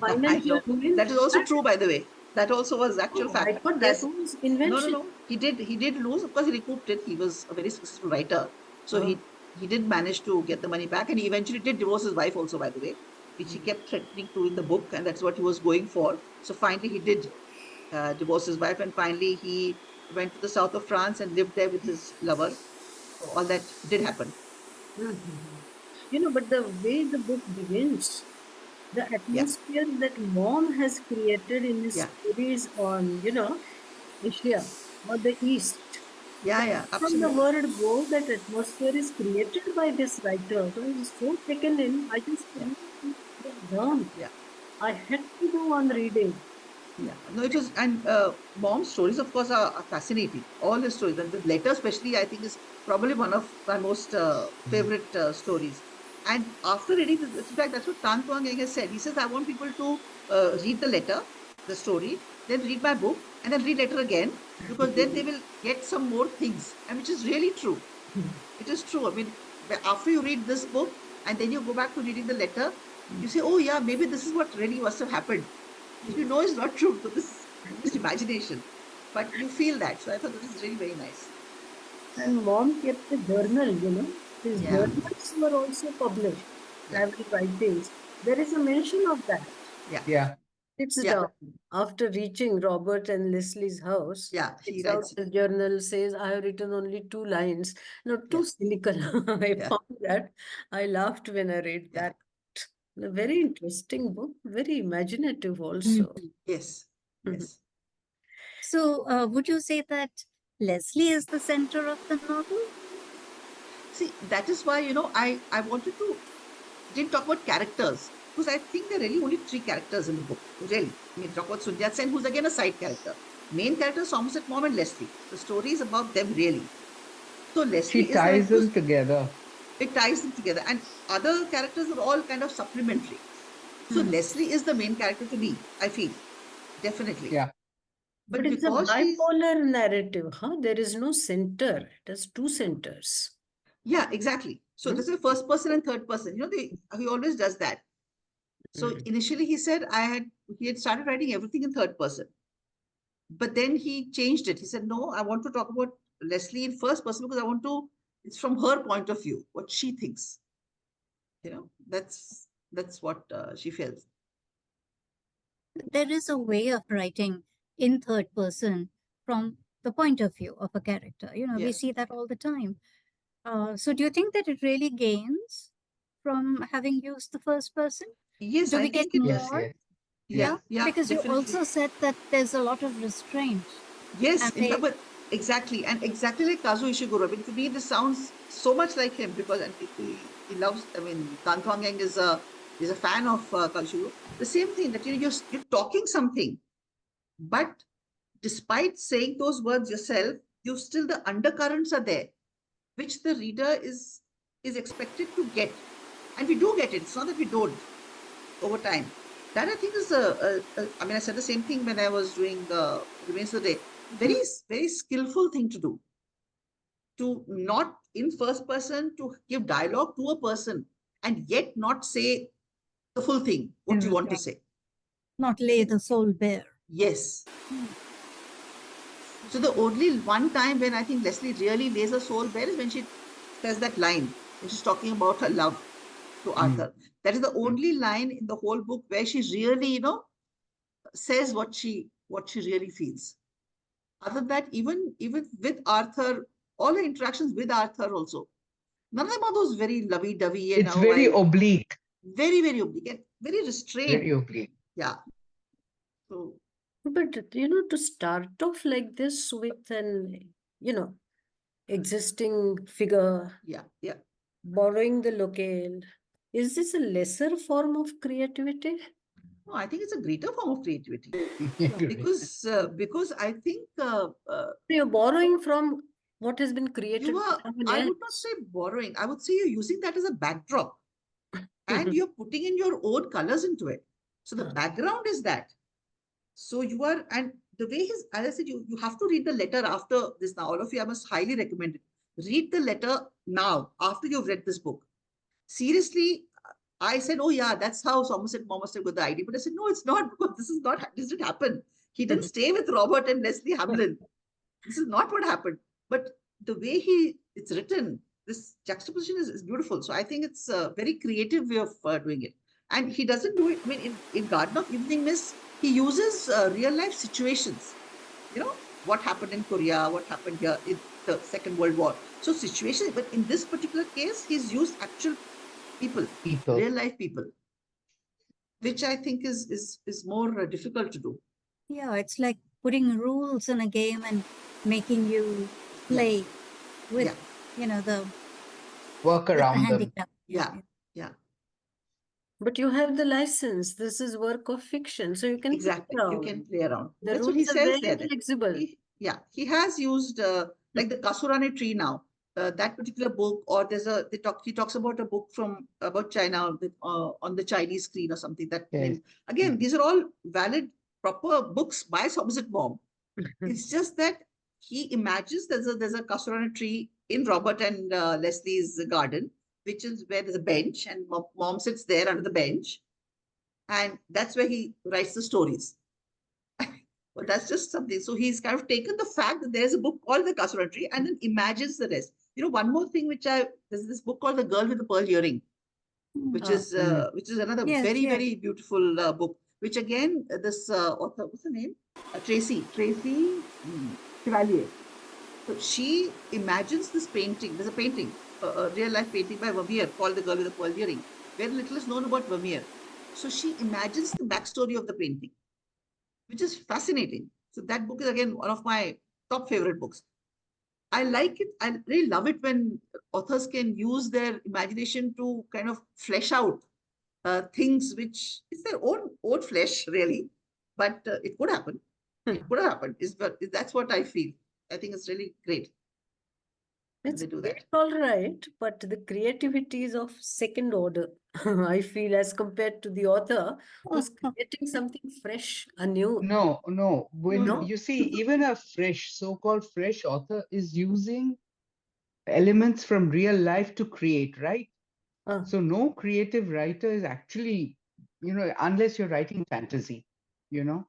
I financial know. ruin. That is also That, true, by the way. That also was actual oh, I fact. thought that Yes. was No, no, invention. no. He did lose. Of course, he recouped it. He was a very successful writer. So Oh. he did manage to get the money back. And he eventually did divorce his wife also, by the way, which he kept threatening to in the book. And that's what he was going for. So finally he did divorce his wife. And finally he went to the south of France and lived there with his lover. So all that did happen. Mhm. But the way the book begins, the Yeah. atmosphere that mom has created in his Yeah. stories on, Asia or the East. Yeah. Right Yeah. from the Absolutely. word go, that atmosphere is created by this writer. So I was so taken in, I just Yeah. couldn't put it down. Yeah. I had to go on reading. Yeah, no, it was, and mom's stories, of course, are fascinating. All the stories, and the letter, especially, I think, is probably one of my most favorite stories. And after reading this, in fact, that's what Tan Tuang has said. He says, I want people to read the letter, the story, then read my book, and then read letter again, because then they will get some more things, and which is really true. It is true. I mean, after you read this book, and then you go back to reading the letter, you say, oh, yeah, maybe this is what really must have happened. You know it's not true because this is just imagination, but you feel that. So I thought this is really very nice. And mom kept a journal, His Yeah, journals were also published, yeah, travel writings. There is a mention of that. yeah, Yeah. Sits yeah, down after reaching Robert and Leslie's house. yeah. He Takes out writes. his journal, says, I have written only 2 lines. No, Yeah, too cynical. I yeah, found that. I laughed when I read yeah. that. A very interesting book, very imaginative also. Mhm. Yes, Mhm. yes. So, would you say that Leslie is the center of the novel? See, that is why I wanted to didn't talk about characters because I think there are really only three characters in the book. Really, I mean, talk about Sundar Sen, who's again a side character. Main character Somerset Maugham and Leslie. The story is about them really. So She Leslie is ties because them together. it ties them together, and other characters are all kind of supplementary. So Hmm. Leslie is the main character to me, I feel, definitely. Yeah. But But it's a because she's, bipolar narrative, huh? There is no center. It has two centers. yeah, exactly. So Hmm? this is first person and third person. He always does that. So Mm. initially he had started writing everything in third person, but then he changed it. He said, no, I want to talk about Leslie in first person because it's from her point of view, what she thinks. That's what she feels. There is a way of writing in third person from the point of view of a character. We Yes. see that all the time. So, do you think that it really gains from having used the first person? Yes, Do I we get think it, Yes, more? yes. Yeah, yeah, yeah, because you definitely. also said that there's a lot of restraint, Yes, and in fact, they but exactly, and exactly like Kazu Ishiguro. I mean, to me, this sounds so much like him because and he loves. I mean, Tan Thuang Yang is a fan of Kazu Ishiguro. The same thing that you're talking something, but despite saying those words yourself, you still the undercurrents are there, which the reader is expected to get, and we do get it. It's not that we don't over time. That I think is I mean, I said the same thing when I was doing Remains of the Day. Very, very skillful thing to do. To not in first person to give dialogue to a person and yet not say the full thing, what you want to everything, say. not lay the soul bare. Yes. So the only one time when I think Leslie really lays her soul bare is when she says that line. She's talking about her love to Arthur. That is the only line in the whole book where she really, says what she really feels. Other than that, even with Arthur, all the interactions with Arthur also, none of them are those very lovey-dovey and It's very oblique, very, very oblique and very restrained. very oblique. Yeah. So But to start off like this with an, existing figure, yeah, yeah. borrowing the locale, is this a lesser form of creativity? No, I think it's a greater form of creativity No. because I think You're borrowing from what has been created you by are. someone I would not else. say borrowing. I would say you're using that as a backdrop, and you're putting in your own colors into it. So the Ah. background is that. So you are, and the way his, as I said, you have to read the letter after this now. All of you, I must highly recommend it. Read the letter now after you've read this book. Seriously, I said, oh yeah, that's how Somerset Maugham must have got the idea. But I said, no, it's not, because this didn't happen. He didn't stay with Robert and Leslie Hamlin. This is not what happened. But the way it's written, this juxtaposition is beautiful. So I think it's a very creative way of doing it. And he doesn't do it. I mean, in Garden of Evening Mist, he uses real life situations. What happened in Korea, what happened here in the Second World War. So situations, but in this particular case, he's used actual people, real life people, which I think is more difficult to do. Yeah, it's like putting rules in a game and making you play with, the Work with the around them. handicap. Yeah. Yeah. But you have the license. This is work of fiction, so you can play Exactly. You around. can play around. The That's what he rules are says very there. flexible. He has used like the Kasurani tree now. That particular book, or he talks about a book about China on the Chinese screen or something. That Yes. again, these are all valid, proper books by Somerset Maugham. It's just that he imagines there's a Kasurana tree in Robert and Leslie's garden, which is where there's a bench, and mom sits there under the bench, and that's where he writes the stories. But that's just something. So he's kind of taken the fact that there's a book called The Kasura Tree and then imagines the rest. One more thing there's this book called The Girl with the Pearl Earring, which is another very, very beautiful book. Which again, this author, what's her name? Tracy Chevalier. So she imagines this painting. There's a painting, a real life painting by Vermeer called The Girl with the Pearl Earring. Very little is known about Vermeer. So she imagines the backstory of the painting, which is fascinating. So that book is again one of my top favorite books. I like it. I really love it when authors can use their imagination to kind of flesh out things which is their own flesh, really. But it could happen. It could have happened. That's what I feel. I think it's really great. It's They do that. all right, but the creativity is of second order, I feel, as compared to the author who's creating something fresh, anew. No. When No? you see, even a so-called fresh author is using elements from real life to create, right? Ah. So no creative writer is actually, unless you're writing fantasy, Yeah.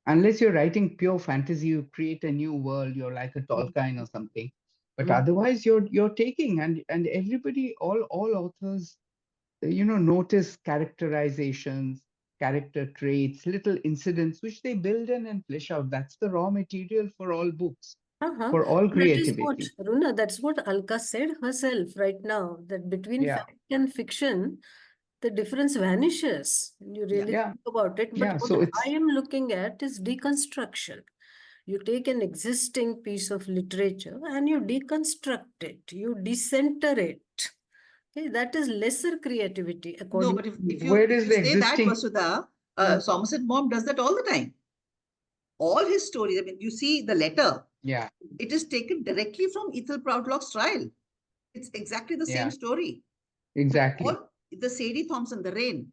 unless you're writing pure fantasy, you create a new world, you're like a Tolkien or something. But otherwise you're taking, and everybody, all authors, notice characterizations, character traits, little incidents which they build in and flesh out. That's the raw material for all books, for all That is what, creativity. Runa, that's what Alka said herself right now, that between Yeah. fact and fiction, the difference vanishes. You really Yeah. think about it. But Yeah. what So I am looking at is deconstruction. You take an existing piece of literature and you deconstruct it, you decenter it. Okay, that is lesser creativity, No, according but to me. where if is you the say that, existing? Vasudha, Somerset Maugham does that all the time. All his stories. I mean, you see the letter. Yeah. It is taken directly from Ethel Proudlock's trial. It's exactly the same story. Exactly. Or the Sadie Thompson, The Rain.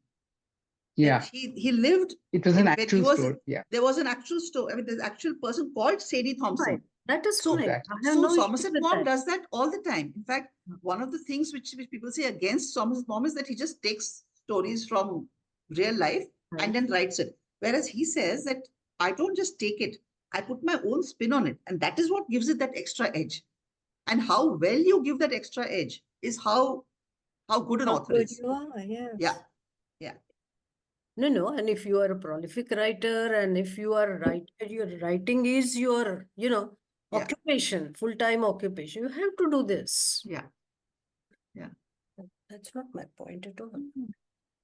Yeah. He lived. It was an when actual story. Yeah. There was an actual story. I mean, there's an actual person called Sadie Thompson. Fine. That is So, fine. Exactly. I have no issue Somerset with Maugham that. does that all the time. In fact, one of the things which people say against Somerset Maugham is that he just takes stories from real life and then writes it. Whereas he says that I don't just take it, I put my own spin on it. And that is what gives it that extra edge. And how well you give that extra edge is how good an How author good is. you are, yes. Yeah, yeah, No, and if you are a prolific writer and if you are your writing is your, yeah, occupation, full-time occupation, you have to do this. yeah, yeah. That's not my point at all.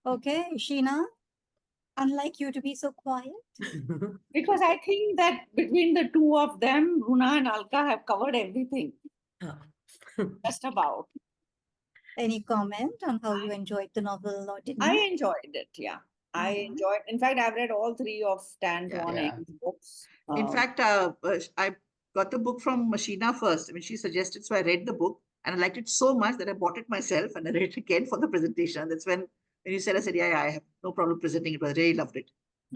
Okay, Sheena, unlike you to be so quiet. Because I think that between the two of them, Runa and Alka have covered everything, Ah. just about. Any comment on how you enjoyed the novel or didn't? I enjoyed it, yeah. I Mhm. enjoyed. In fact, I've read all three of Stan Yeah. Twan Yeah. Eng's books. In fact, I got the book from Mashina first. I mean, she suggested, so I read the book and I liked it so much that I bought it myself and I read it again for the presentation. That's when you said, I said, yeah, I have no problem presenting it, but I really loved it.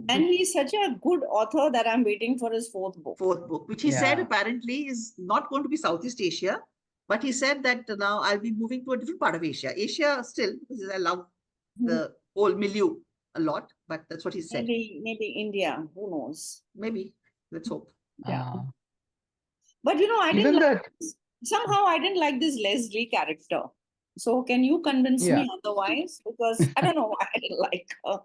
and he's such a good author that I'm waiting for his fourth book. Fourth book, which he said Yeah. apparently is not going to be Southeast Asia, but he said that now I'll be moving to a different part of Asia. Asia still, because I love the whole milieu a lot, but that's what he said. Maybe India, who knows? Maybe, let's hope. Yeah. Uh, But I didn't even like that, somehow I didn't like this Leslie character. So can you convince yeah, me otherwise? Because I don't know why I didn't like her.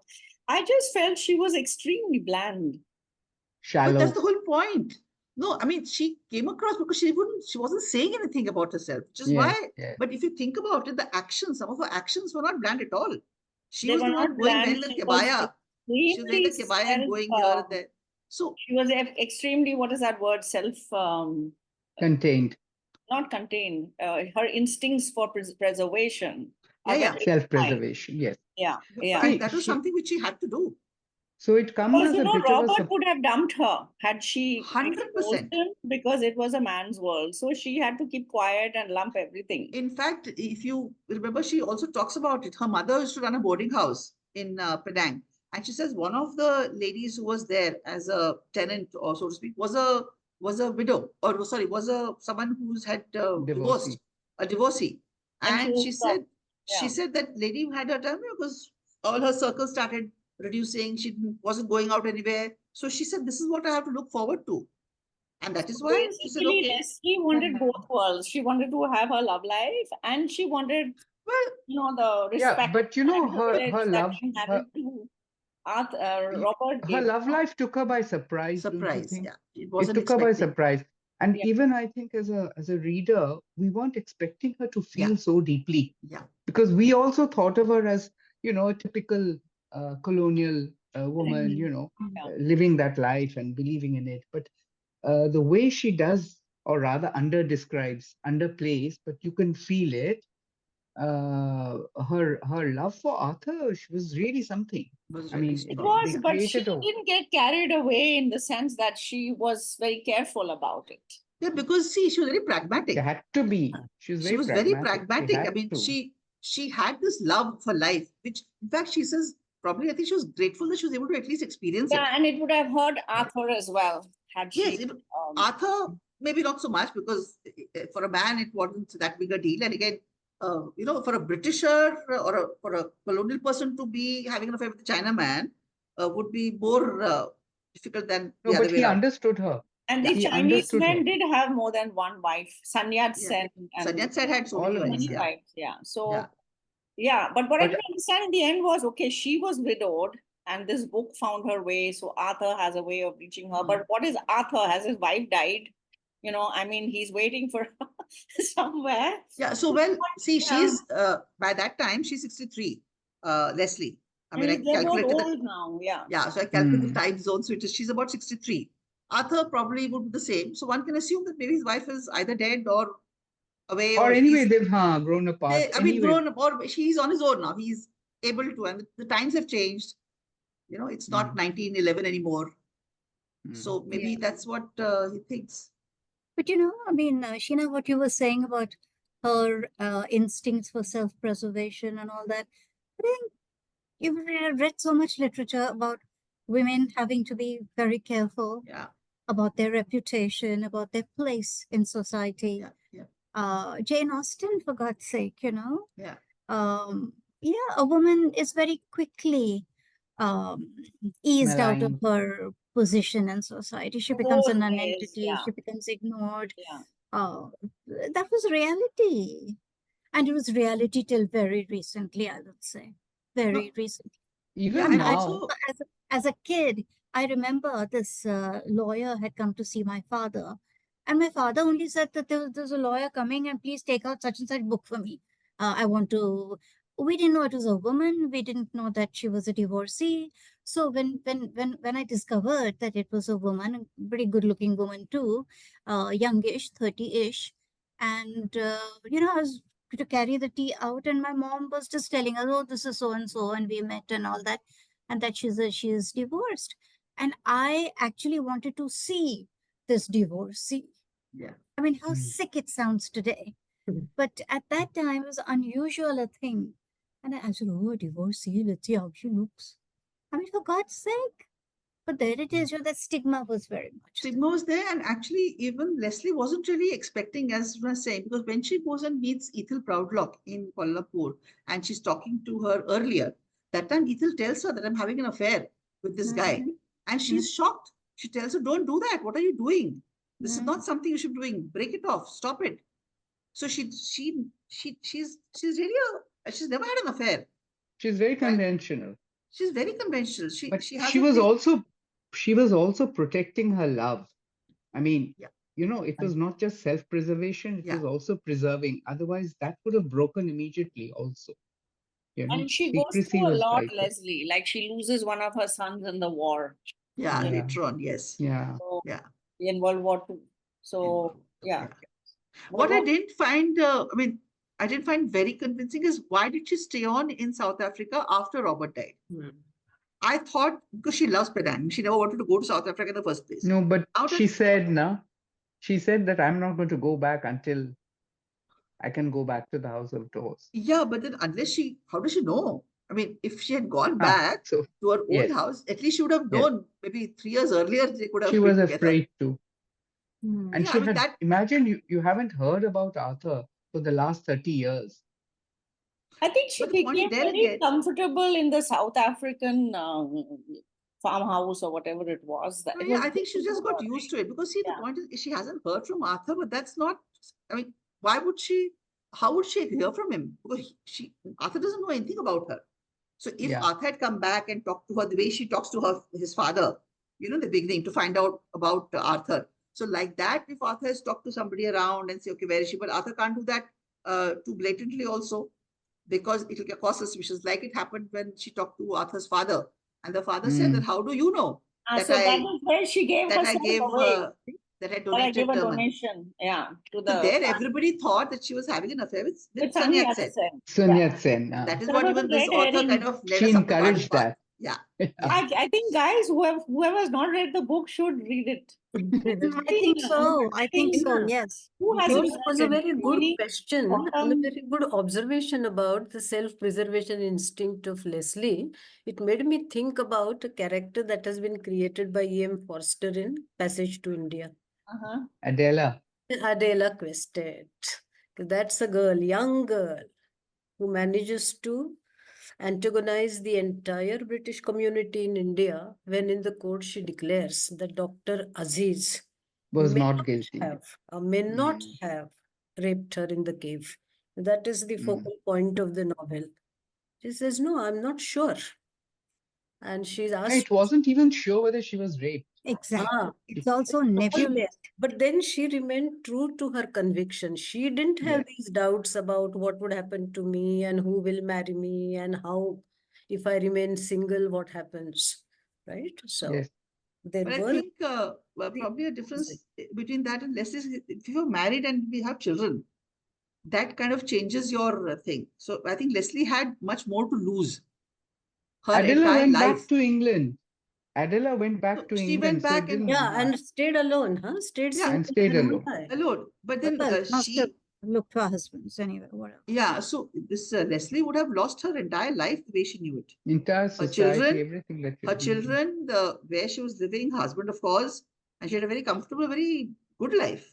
I just felt she was extremely bland. But that's shallow. the whole point. No, I mean, she came across because she wasn't saying anything about herself, which is Yes, why. yes. But if you think about it, the actions, some of her actions were not bland at all. She They was were the not one going bland. well the She was kebaya. She was wearing extremely the kebaya and self. going here and there. So She was extremely, what is that word? Self, Contained, not contained. Her instincts for preservation yeah, are yeah. very fine. self-preservation. Yes. Yeah, yeah. And See, that was something which she had to do. so it comes Because as a bit of a Robert would have dumped her had she 100%. chosen, because it was a man's world. So she had to keep quiet and lump everything. In fact, if you remember, she also talks about it. Her mother used to run a boarding house in Penang, and she says one of the ladies who was there as a tenant, or so to speak, was a widow, or sorry, was a someone who's had divorced, divorcee. a divorcee, And she and was she yeah. said that lady had her time because all her circles started reducing. She wasn't going out anywhere, so she said, "This is what I have to look forward to," and that is why she said, Basically, "Okay, Leslie wanted both worlds. She wanted to have her love life, and she wanted, well, the Yeah, respect but and her privilege that love, she her hadn't to Robert her gave love her. life took her by surprise, don't you surprise, think? yeah, it It wasn't took her by expected, surprise. And Yeah. even I think as a reader, we weren't expecting her to feel yeah, so deeply, yeah." because we also thought of her as, a typical colonial woman, Yeah. living that life and believing in it. But the way she does, or rather under describes, underplays, but you can feel it. Her love for Arthur, she was really something. Was I really mean, It strong. they was, but she created a didn't get carried away in the sense that she was very careful about it. Yeah, because see, she was very they pragmatic. had to be. She was She very was very pragmatic. They pragmatic. I had mean, to. she had this love for life, which in fact she says probably I think she was grateful that she was able to at least experience it. Yeah, and it would have hurt Arthur as well had Yes, she. Arthur maybe not so much because for a man it wasn't that big a deal. And again, for a Britisher or for a colonial person to be having an affair with a Chinaman would be more difficult than No, the other but way he around. understood her. And Yeah. the He Chinese understood her. men did have more than one wife. Sanyat Yeah. Sen and Sanyat Sen had so All many of them, wives. many Yeah, wives. Yeah. So yeah. yeah, but what I But didn't understand in the end was, okay, she was widowed and this book found her way. So Arthur has a way of reaching her. But what is Arthur? Has his wife died? I mean, he's waiting for her somewhere. Yeah. So well, see, Yeah. she's by that time she's 63, Leslie. I mean, I They're both calculated that. old now. Yeah. Yeah, so I calculated the Hmm. time zone. So she's about 63. Arthur probably would be the same. So one can assume that maybe his wife is either dead or away, Or or anyway, he's they've grown apart. I mean Anyway, grown up, or he's on his own now. He's able to, and the times have changed. It's not 1911 anymore. So maybe Yeah. that's what he thinks. But I mean, Sheena, what you were saying about her instincts for self-preservation and all that, I think you've read so much literature about women having to be very careful Yeah, about their reputation, about their place in society. yeah, yeah, Jane Austen, for God's sake, yeah. yeah, a woman is very quickly um, eased out of malign. her position in society. She becomes a Those days, nonentity. yeah. She becomes ignored. Yeah. Uh, that was reality. And it was reality till very recently, I would say. Very recently. Yeah, Even and I now, also, as a kid, I remember this lawyer had come to see my father, and my father only said that there's a lawyer coming, and please take out such and such book for me. I want to. We didn't know it was a woman. We didn't know that she was a divorcee. So when I discovered that it was a woman, a pretty good looking woman too, youngish, 30-ish, and I was to carry the tea out, and my mom was just telling us, "Oh, this is so and so, and we met and all that." And that she's divorced. And I actually wanted to see this divorcee. yeah. I mean, how mm, sick it sounds today. But at that time, it was unusual a thing. And I said, oh, a divorcee, let's see how she looks. I mean, for God's sake. But there it is, that stigma was very much there. Stigma was there, and actually, even Leslie wasn't really expecting, as I was saying, because when she goes and meets Ethel Proudlock in Kuala Lumpur, and she's talking to her earlier, that time Ethel tells her that I'm having an affair with this guy, Mhm, and she's shocked. She tells her, "Don't do that. What are you doing? This is mhm. not something you should be doing. Break it off. Stop it." So she's really she's never had an affair. she's very Right? conventional. She's very conventional. But She has she a was thing. also protecting her love. I mean, Yeah, it was not just self-preservation, it yeah. was also preserving. Otherwise, that would have broken immediately also. And she goes Secrecy through a was lot, vital. Leslie. Like she loses one of her sons in the war. Yeah, You know, Yeah, later on, yes. yeah. so Yeah. in World War II. In So yeah. yeah. What What I was didn't find, I didn't find very convincing is why did she stay on in South Africa after Robert died? hmm. I thought because she loves Penang, she never wanted to go to South Africa in the first place. No, but Now that, she said that I'm not going to go back until I can go back to the House of Doors. yeah, but then unless how does she know? I mean, if she had gone Ah, back so to her old yes, house, at least she would have yes. known maybe 3 years earlier they could She have was been together. afraid to. Hmm. And Yeah, she I mean had, that. imagine you haven't heard about Arthur for the last 30 years. I think she But the point became there very again, comfortable in the South African farmhouse or whatever it was. That no, it yeah, was I good think she to just her, got used right? to it because see, the Yeah. point is she hasn't heard from Arthur, but that's not. I mean, why would she? How would she hear from him? Because Arthur doesn't know anything about her. So if Yeah. Arthur had come back and talked to her the way she talks to his father, in the beginning to find out about Arthur. So like that, if Arthur has talked to somebody around and say, okay, where is she? But Arthur can't do that too blatantly also because it will cause suspicions. Like it happened when she talked to Arthur's father, and the father said that, Mm. "How do you know that So that is where she gave I herself gave away. that I That I gave donated a the money?" donation, yeah, to So the there, everybody thought that she was having an affair with with Sun Sunny Yat-sen. Sen. Sun Yeah. Yat-sen. And that is That what was a even this red author kind herring. of led She us up the garden encouraged path. that. Yeah. Yeah. I think guys whoever has not read the book should read it. I think so. I think so. Yeah. Yes. Who It hasn't Those read was a it? very good Moni, question and a Autumn? very good observation about the self-preservation instinct of Leslie. It made me think about a character that has been created by E.M. Forster in Passage to India. Uh-huh. Adela. Adela Quested. That's a girl, young girl, who manages to antagonize the entire British community in India when in the court she declares that Dr. Aziz Was may not not guilty. have, may not Mm. have raped her in the cave. That is the Mm. focal point of the novel. She says, no, I'm not sure. And she's It asked, wasn't even sure whether she was raped. Exactly. ah, It's It- also she, nebulous. but then she remained true to her conviction. She didn't have Yes, these doubts about what would happen to me and who will marry me and how, if I remain single, what happens, right? So yes. there But I were think probably a difference between that and less is if you're married and we have children, that kind of changes your thing. So I think Leslie had much more to lose her Adela entire went back life. to England. Adela went So back to she went England, so it back and, didn't yeah, matter. and stayed alone, huh? Stayed yeah, And single stayed her whole alone. life. alone. But then Well, must have she, looked for husbands anyway, whatever. yeah, so this Leslie would have lost her entire life the way she knew it. Entire Her society, children, everything that you. her children, the where she was living, husband, of course, and she had a very comfortable, very good life.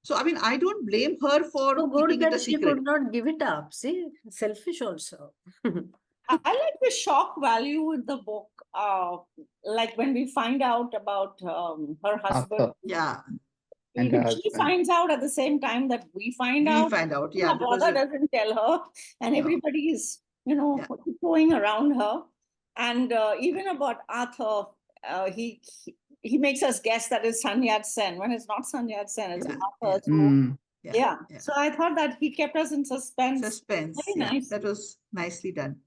So I mean, I don't blame her for So good keeping it that a she could secret. not give it up. See, selfish also. I like the shock value in the book. Like when we find out about her husband Arthur. Yeah, and her Even she husband. finds out at the same time that we find We out. find out, Her yeah, because brother doesn't tell her, and No. everybody is, Yeah. going around her. And even about Arthur, he makes us guess that it's Sun Yat-sen when it's not Sun Yat-sen, it's Yeah, Arthur. yeah. So, Mm. yeah. So I thought that he kept us in suspense. Suspense. Very Yeah, nice. that was nicely done.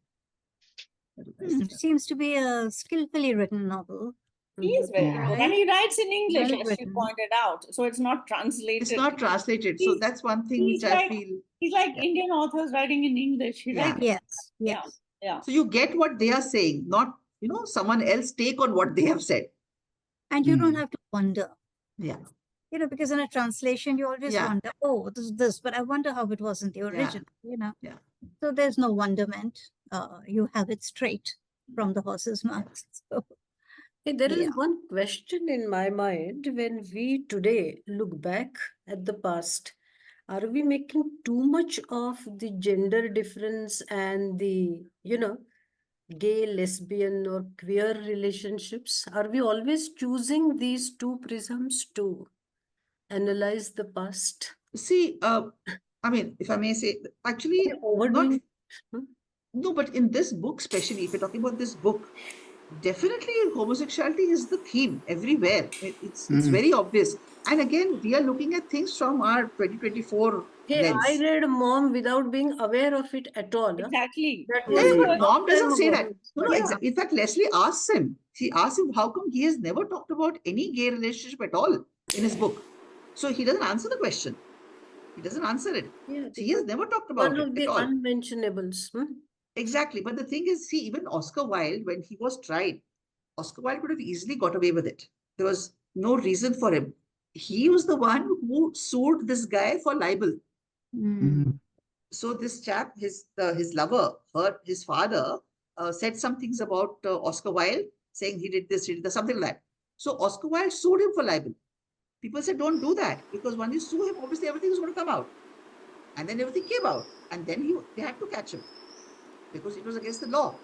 That was nicely done. Seems to be a skillfully written novel. He is very Yeah. good. And he writes in English, Well as you written. pointed out. So it's not translated. It's not translated. So He's- that's one thing which he's I like- feel. He's like Yeah. Indian authors writing in English. He Yeah. writes. Yes, Yeah. yes. Yeah. So you get what they are saying, not, someone else take on what they have said. And you don't Mm. have to wonder, Yeah. because in a translation, you always Yeah. wonder, oh, this, but I wonder how it was in the Yeah. original, Yeah. So there's no wonderment. You have it straight from the horse's mouth. So, Hey, there is Yeah. one question in my mind when we today look back at the past. Are we making too much of the gender difference and the, gay, lesbian, or queer relationships? Are we always choosing these two prisms to analyze the past? See, I mean, if I may say, actually, Are we overdoing not it? Hmm? no, but in this book, especially if you're talking about this book, definitely homosexuality is the theme everywhere. It's Mm. very obvious. And again, we are looking at things from our 2024 Hey, I lens. read Mom without being aware of it at all. Huh? Exactly. That Yeah, was but a long mom doesn't time say ago. that. No, But In fact, Leslie asks him. She asks him how come he has never talked about any gay relationship at all in his book. So he doesn't answer the question. He doesn't answer it. yeah, So he has because never talked one about it of at the all. unmentionables. Exactly. But the thing is, see, even Oscar Wilde, when he was tried, Oscar Wilde could have easily got away with it. There was no reason for him. He was the one who sued this guy for libel. Mm. So this chap, his lover, his father, said some things about Oscar Wilde, saying he did this, something like that. So Oscar Wilde sued him for libel. People said, don't do that, because when you sue him, obviously everything is going to come out. And then everything came out. And then they had to catch him because it was against the law.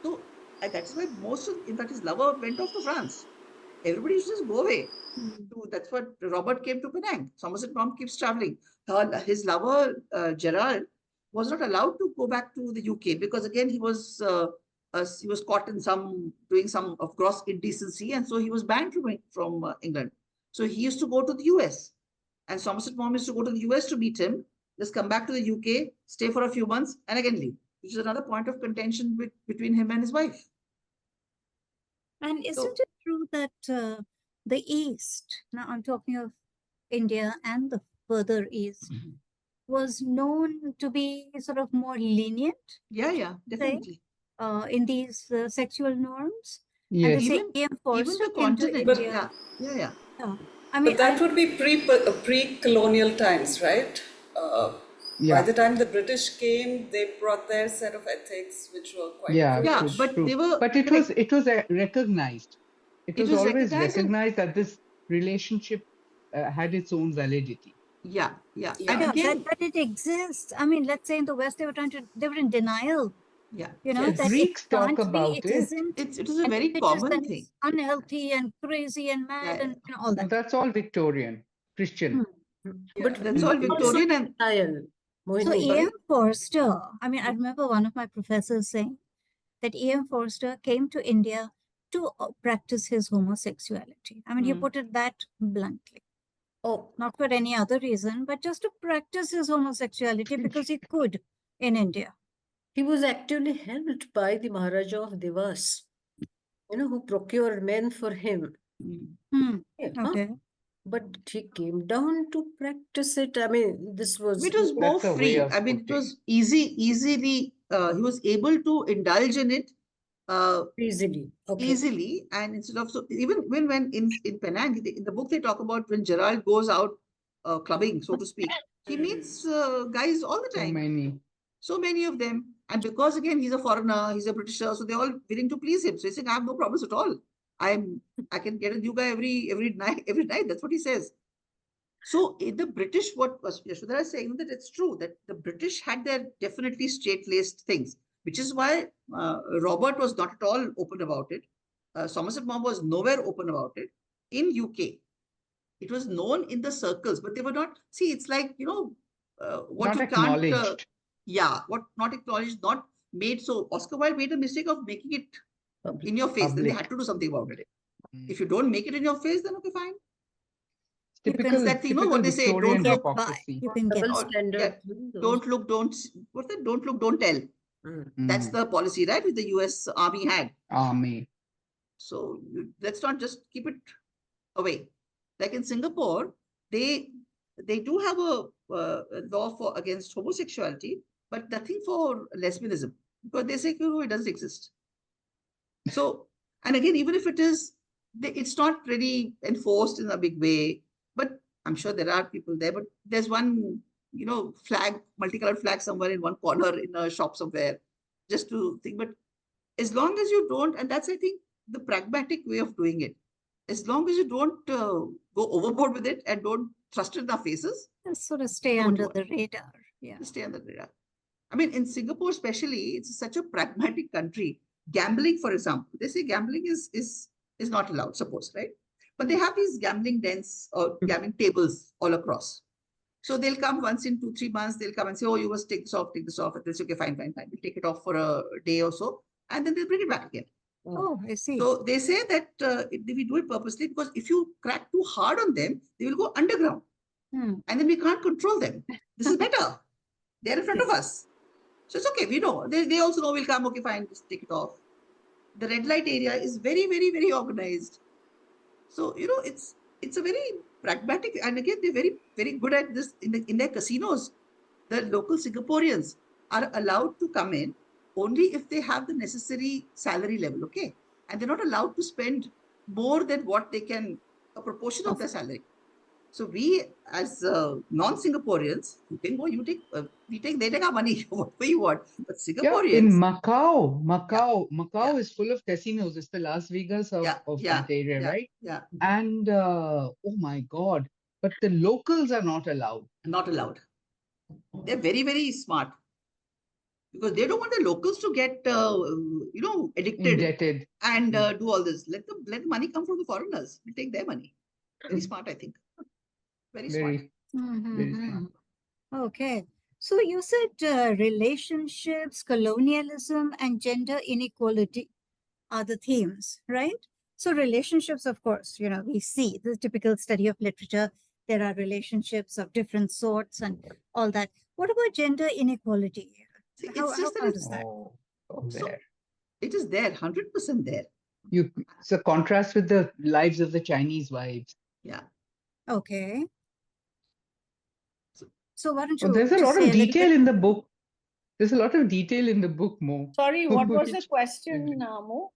So that's why in fact, his lover went off to France. Everybody used to just go away. That's what Robert came to Penang. Somerset Maugham keeps traveling. His lover, Gerald, was not allowed to go back to the UK because again he was caught in doing some of gross indecency, and so he was banned from England. So he used to go to the US, and Somerset Maugham used to go to the US to meet him, just come back to the UK, stay for a few months, and again leave, which is another point of contention between him and his wife. And isn't So- it true that the East, now I'm talking of India and the further East, was known to be sort of more lenient Yeah, definitely. in these sexual norms? And Yes. they say Even E.M. the Forster came to continent. India. Yeah. I mean, But that would be pre-colonial times, right? By Yeah. the time the British came, they brought their set of ethics, which were quite Yeah, different. Yeah, true, but true. they were But it correct. was recognized. It It was was always recognized and- recognized that this relationship had its own validity. Yeah. Yeah. And yeah, again, that it exists. I mean, let's say in the West, they were in denial, yeah, Yes. that it Greeks talk can't be, about it it. isn't. it was a And very if it is, common then thing. it's unhealthy and crazy and mad Yeah. and all No, that. that's all Victorian, Christian. But Yeah. That's all also Victorian and denial, So Mohini. Sorry? E.M. Forster, I mean, I remember one of my professors saying that E.M. Forster came to India to practice his homosexuality. I mean, he Mm. put it that bluntly. Oh, Not for any other reason, but just to practice his homosexuality because he could in India. he was actually helped by the Maharaja of Devas, who procured men for him. Mm. Yeah, Okay. But he came down to practice it. I mean, this was It was more That's a way free. of I mean, it putting. was easily, he was able to indulge in it easily. Okay. easily. And instead of, so even when in Penang, in the book, they talk about when Gerald goes out clubbing, so to speak, he meets guys all the So time. many. So many of them. And because again, he's a foreigner, he's a Britisher, so they're all willing to please him. So he's saying, I have no problems at all. I can get a new guy every night. That's what he says. So in the British, what was Yashodhara saying, that it's true that the British had their definitely straight-laced things, which is why Robert was not at all open about it. Somerset Maugham was nowhere open about it. In UK, It was known in the circles, but they were not. See, it's like, what Not you can't. acknowledged. What not acknowledged, not made. So Oscar Wilde made a mistake of making it Public. in your face. Then they Public. had to do something about it. Mm. If you don't make it in your face, then okay, fine. You can It's Typical, that thing, typical what they say, Victorian get by. hypocrisy. You can get Double by. Or, standard. don't look, don't. What's that? Don't look, don't tell. Mm. That's Mm. the policy, right? Which the U.S. Army had. Army. So let's not just keep it away. Like in Singapore, they do have a law for against homosexuality, but nothing for lesbianism, because they say it doesn't exist. So, and again, even if it is, it's not really enforced in a big way. But I'm sure there are people there. But there's one, flag, multicolored flag somewhere in one corner in a shop somewhere, just to think. But as long as you don't, and that's, I think, the pragmatic way of doing it. As long as you don't go overboard with it and don't thrust it in our faces, And sort of stay do what you under want. the radar. Yeah. You stay on the radar. I mean, in Singapore especially, it's such a pragmatic country. Gambling, for example, they say gambling is not allowed, suppose, right? But they have these gambling dens or gambling tables all across. So they'll come once in 2-3 months, they'll come and say, oh, you must take this off, take this off. And they'll say, okay, fine. We'll take it off for a day or so, and then they'll bring it back again. Oh, I see. So they say that we do it purposely, because if you crack too hard on them, they will go underground. Hmm. And then we can't control them. This is better. They're in front of us. So it's okay. We know. They also know we'll come. Okay, fine. Just take it off. The red light area is very, very, very organized. So, it's a very pragmatic, and again, they're very, very good at this in their casinos. The local Singaporeans are allowed to come in only if they have the necessary salary level, okay? And they're not allowed to spend more than what they can, a proportion of their salary. So we, as non-Singaporeans, you can go, they take our money, whatever you want. But Yeah, in Singaporeans, Macau is full of casinos. It's the Las Vegas of that area, right? Yeah, And oh my God, but the locals are not allowed. not allowed. They're very, very smart, because they don't want the locals to get, addicted Indebted. and do all this. Let the money come from the foreigners. We take their money. Very smart, I think. Very smart. Very, Mhm, very mhm. smart. Okay. So you said relationships, colonialism, and gender inequality are the themes, right? So relationships, of course, we see the typical study of literature. There are relationships of different sorts and all that. What about gender inequality? See, How it's just that about is that? Oh, So there. it is there, 100% there. It's a contrast with the lives of the Chinese wives. Yeah. Okay. So why don't Oh, you there's a just lot say of a little detail bit? in the book. There's a lot of detail in the book, Mo. Sorry, what was the Which- question, Mo?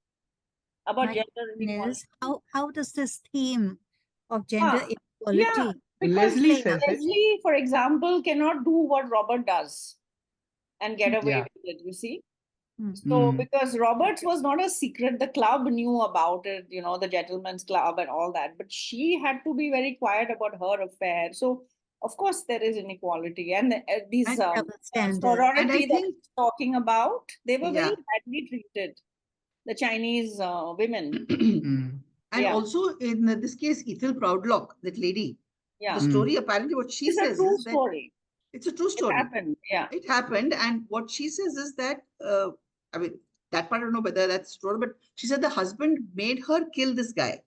About My gender question inequality? is how does this theme of gender Yeah, inequality because Leslie play says out? it. Leslie, for example, cannot do what Robert does and get away Yeah. with it, you see. Hmm. So, Mm. because Roberts was not a secret, the club knew about it, the gentleman's club and all that, but she had to be very quiet about her affair. So, of course, there is inequality, and these And double standard. sorority And I that think, he's talking about, they were very yeah. badly treated, the Chinese women. Mm. And Yeah. also in this case, Ethel Proudlock, that lady, Yeah, the story, apparently what she it's a says true is that story. it's a true It story. happened. Yeah. It happened. And what she says is that, I mean, that part I don't know whether that's true, but she said the husband made her kill this guy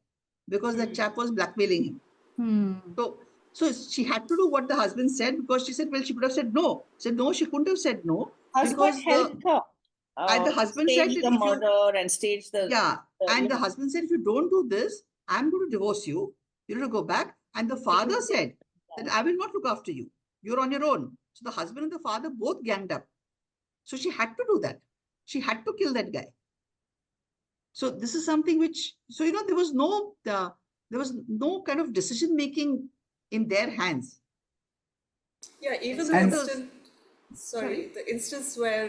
because that chap was blackmailing him. Hmm. So she had to do what the husband said, because she said, well, she could have said no. Said no, she couldn't have said no. Husband Because helped her. and the husband said stage that the if you, murder and stage the and the husband said, if you don't do this, I'm going to divorce you. You're going to go back. And the father said that I will not look after you. You're on your own. So the husband and the father both ganged up. So she had to do that. She had to kill that guy. So this is something which, so there was no kind of decision making in their hands. Yeah, even It's the like the instance where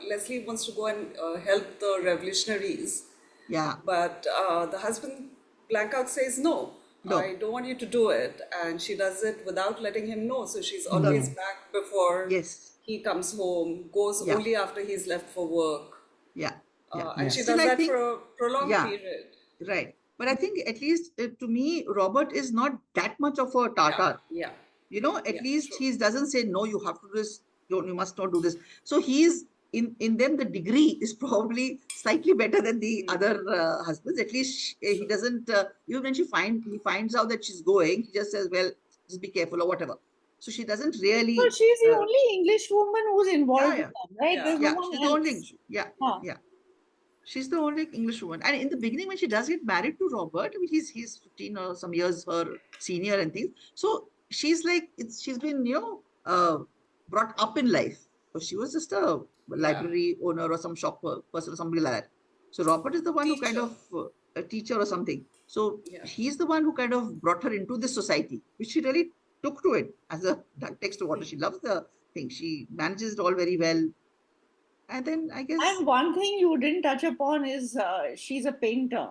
Leslie wants to go and help the revolutionaries, Yeah. but the husband blank out says no, No. I don't want you to do it, and she does it without letting him know. So she's always back before Yes. he comes home, goes Yeah. only after he's left for work, Yeah. Yeah. and she Still, does I that think, for a prolonged yeah. period. Right. But I think at least to me, Robert is not that much of a tartar. Yeah. You know, at Yeah, least true. he doesn't say, no, you have to do this, you must not do this. So he's in them, the degree is probably slightly better than the other husbands. At least he doesn't, even when he finds out that she's going, he just says, well, just be careful or whatever. So she doesn't So really, she's the only English woman who's involved yeah, with them, right? Yeah. There's no yeah, one she's the only, else. yeah, Huh. yeah. She's the only English woman. And in the beginning, when she does get married to Robert, I mean, he's 15 or some years her senior and things. So she's like, she's been, brought up in life. So she was just a library owner or some shop person or somebody like that. So Robert is the one who kind Teacher. of, a teacher or something. So Yeah. he's the one who kind of brought her into this society, which she really took to it as a text to water. She loves the thing. She manages it all very well. And then I guess, And one thing you didn't touch upon is she's a painter.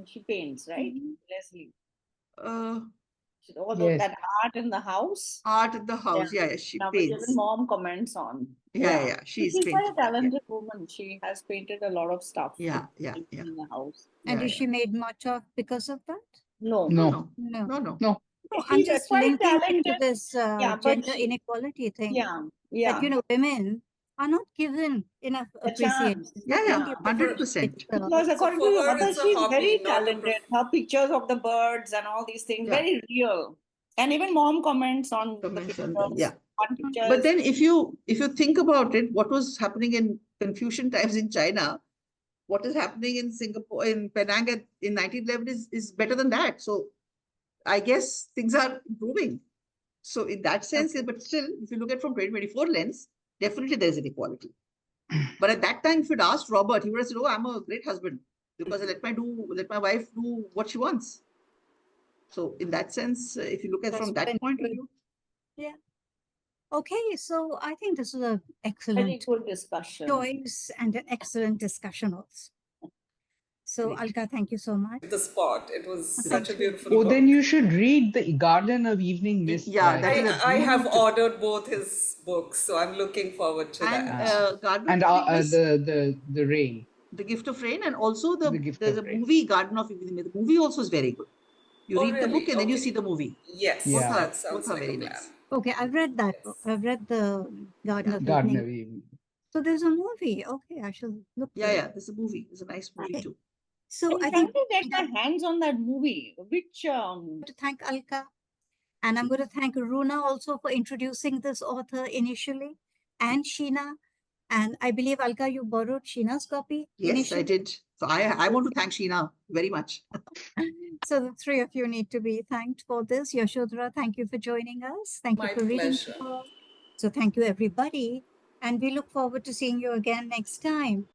She paints, right? Leslie. uh, Although Yes. that art in the house, art in the yeah, house. Yeah, she now which even paints. mom comments on. Yeah. So She's she's quite a painted that. Yeah, talented woman. She has painted a lot of stuff yeah. in the house. And Yeah, is she made much of because of that? No, No, No, No. no, no. no. No, I'm she's just quite linking into talented. this Yeah, but gender inequality thing. yeah, That, yeah, women are not given enough a appreciation. chance. Yeah, Not yeah. only For- 100%. Because So according for to her, Radha, it's a she's hobby, very not a talented. Her pictures of the birds and all these things, Yeah. very real. And even mom comments on the Comments on pictures. them. Yeah. One picture But is then if you think about it, what was happening in Confucian times in China, what is happening in Singapore, in Penang in 1911 is better than that. So I guess things are improving. So in that sense, Okay. but still, if you look at from 2024 lens, definitely there is inequality. But at that time, if you'd asked Robert, he would have said, "Oh, I'm a great husband because I let my wife do what she wants." So in that sense, if you look at That's from that been point of good. view, Yeah. Okay, so I think this is a very excellent good discussion. choice and an excellent discussion also. So great. Alka, thank you so much. the spot. It was such Thank a you. beautiful Oh, book. then you should read The Garden of Evening Mist. Yeah, that That is is a I have beautiful. ordered both his books, so I'm looking forward to And that. Garden And of Evening Mist, the rain, The Gift of Rain, and also the gift there's of a rain. movie Garden of Evening Mist. The movie also is very good. You Oh, read the book really? and then you Okay. see the movie. Yes, Yeah. that Both sounds are like a very plan. nice. Okay, I've read that Yes. book. I've read the Garden Yeah. of Garden Evening. of Evening. So there's a movie. Okay, I shall look for Yeah, it. yeah. There's a movie. There's a nice movie Okay. too. So I'm I trying think to get my hands on that movie. Which to thank Alka, and I'm going to thank Runa also for introducing this author initially, and Sheena. And I believe, Alka, you borrowed Sheena's copy Yes, initially. I did. So I want to thank Sheena very much. So the three of you need to be thanked for this. Yashodhara, thank you for joining us. Thank you My for reading pleasure. the book. So thank you, everybody. And we look forward to seeing you again next time.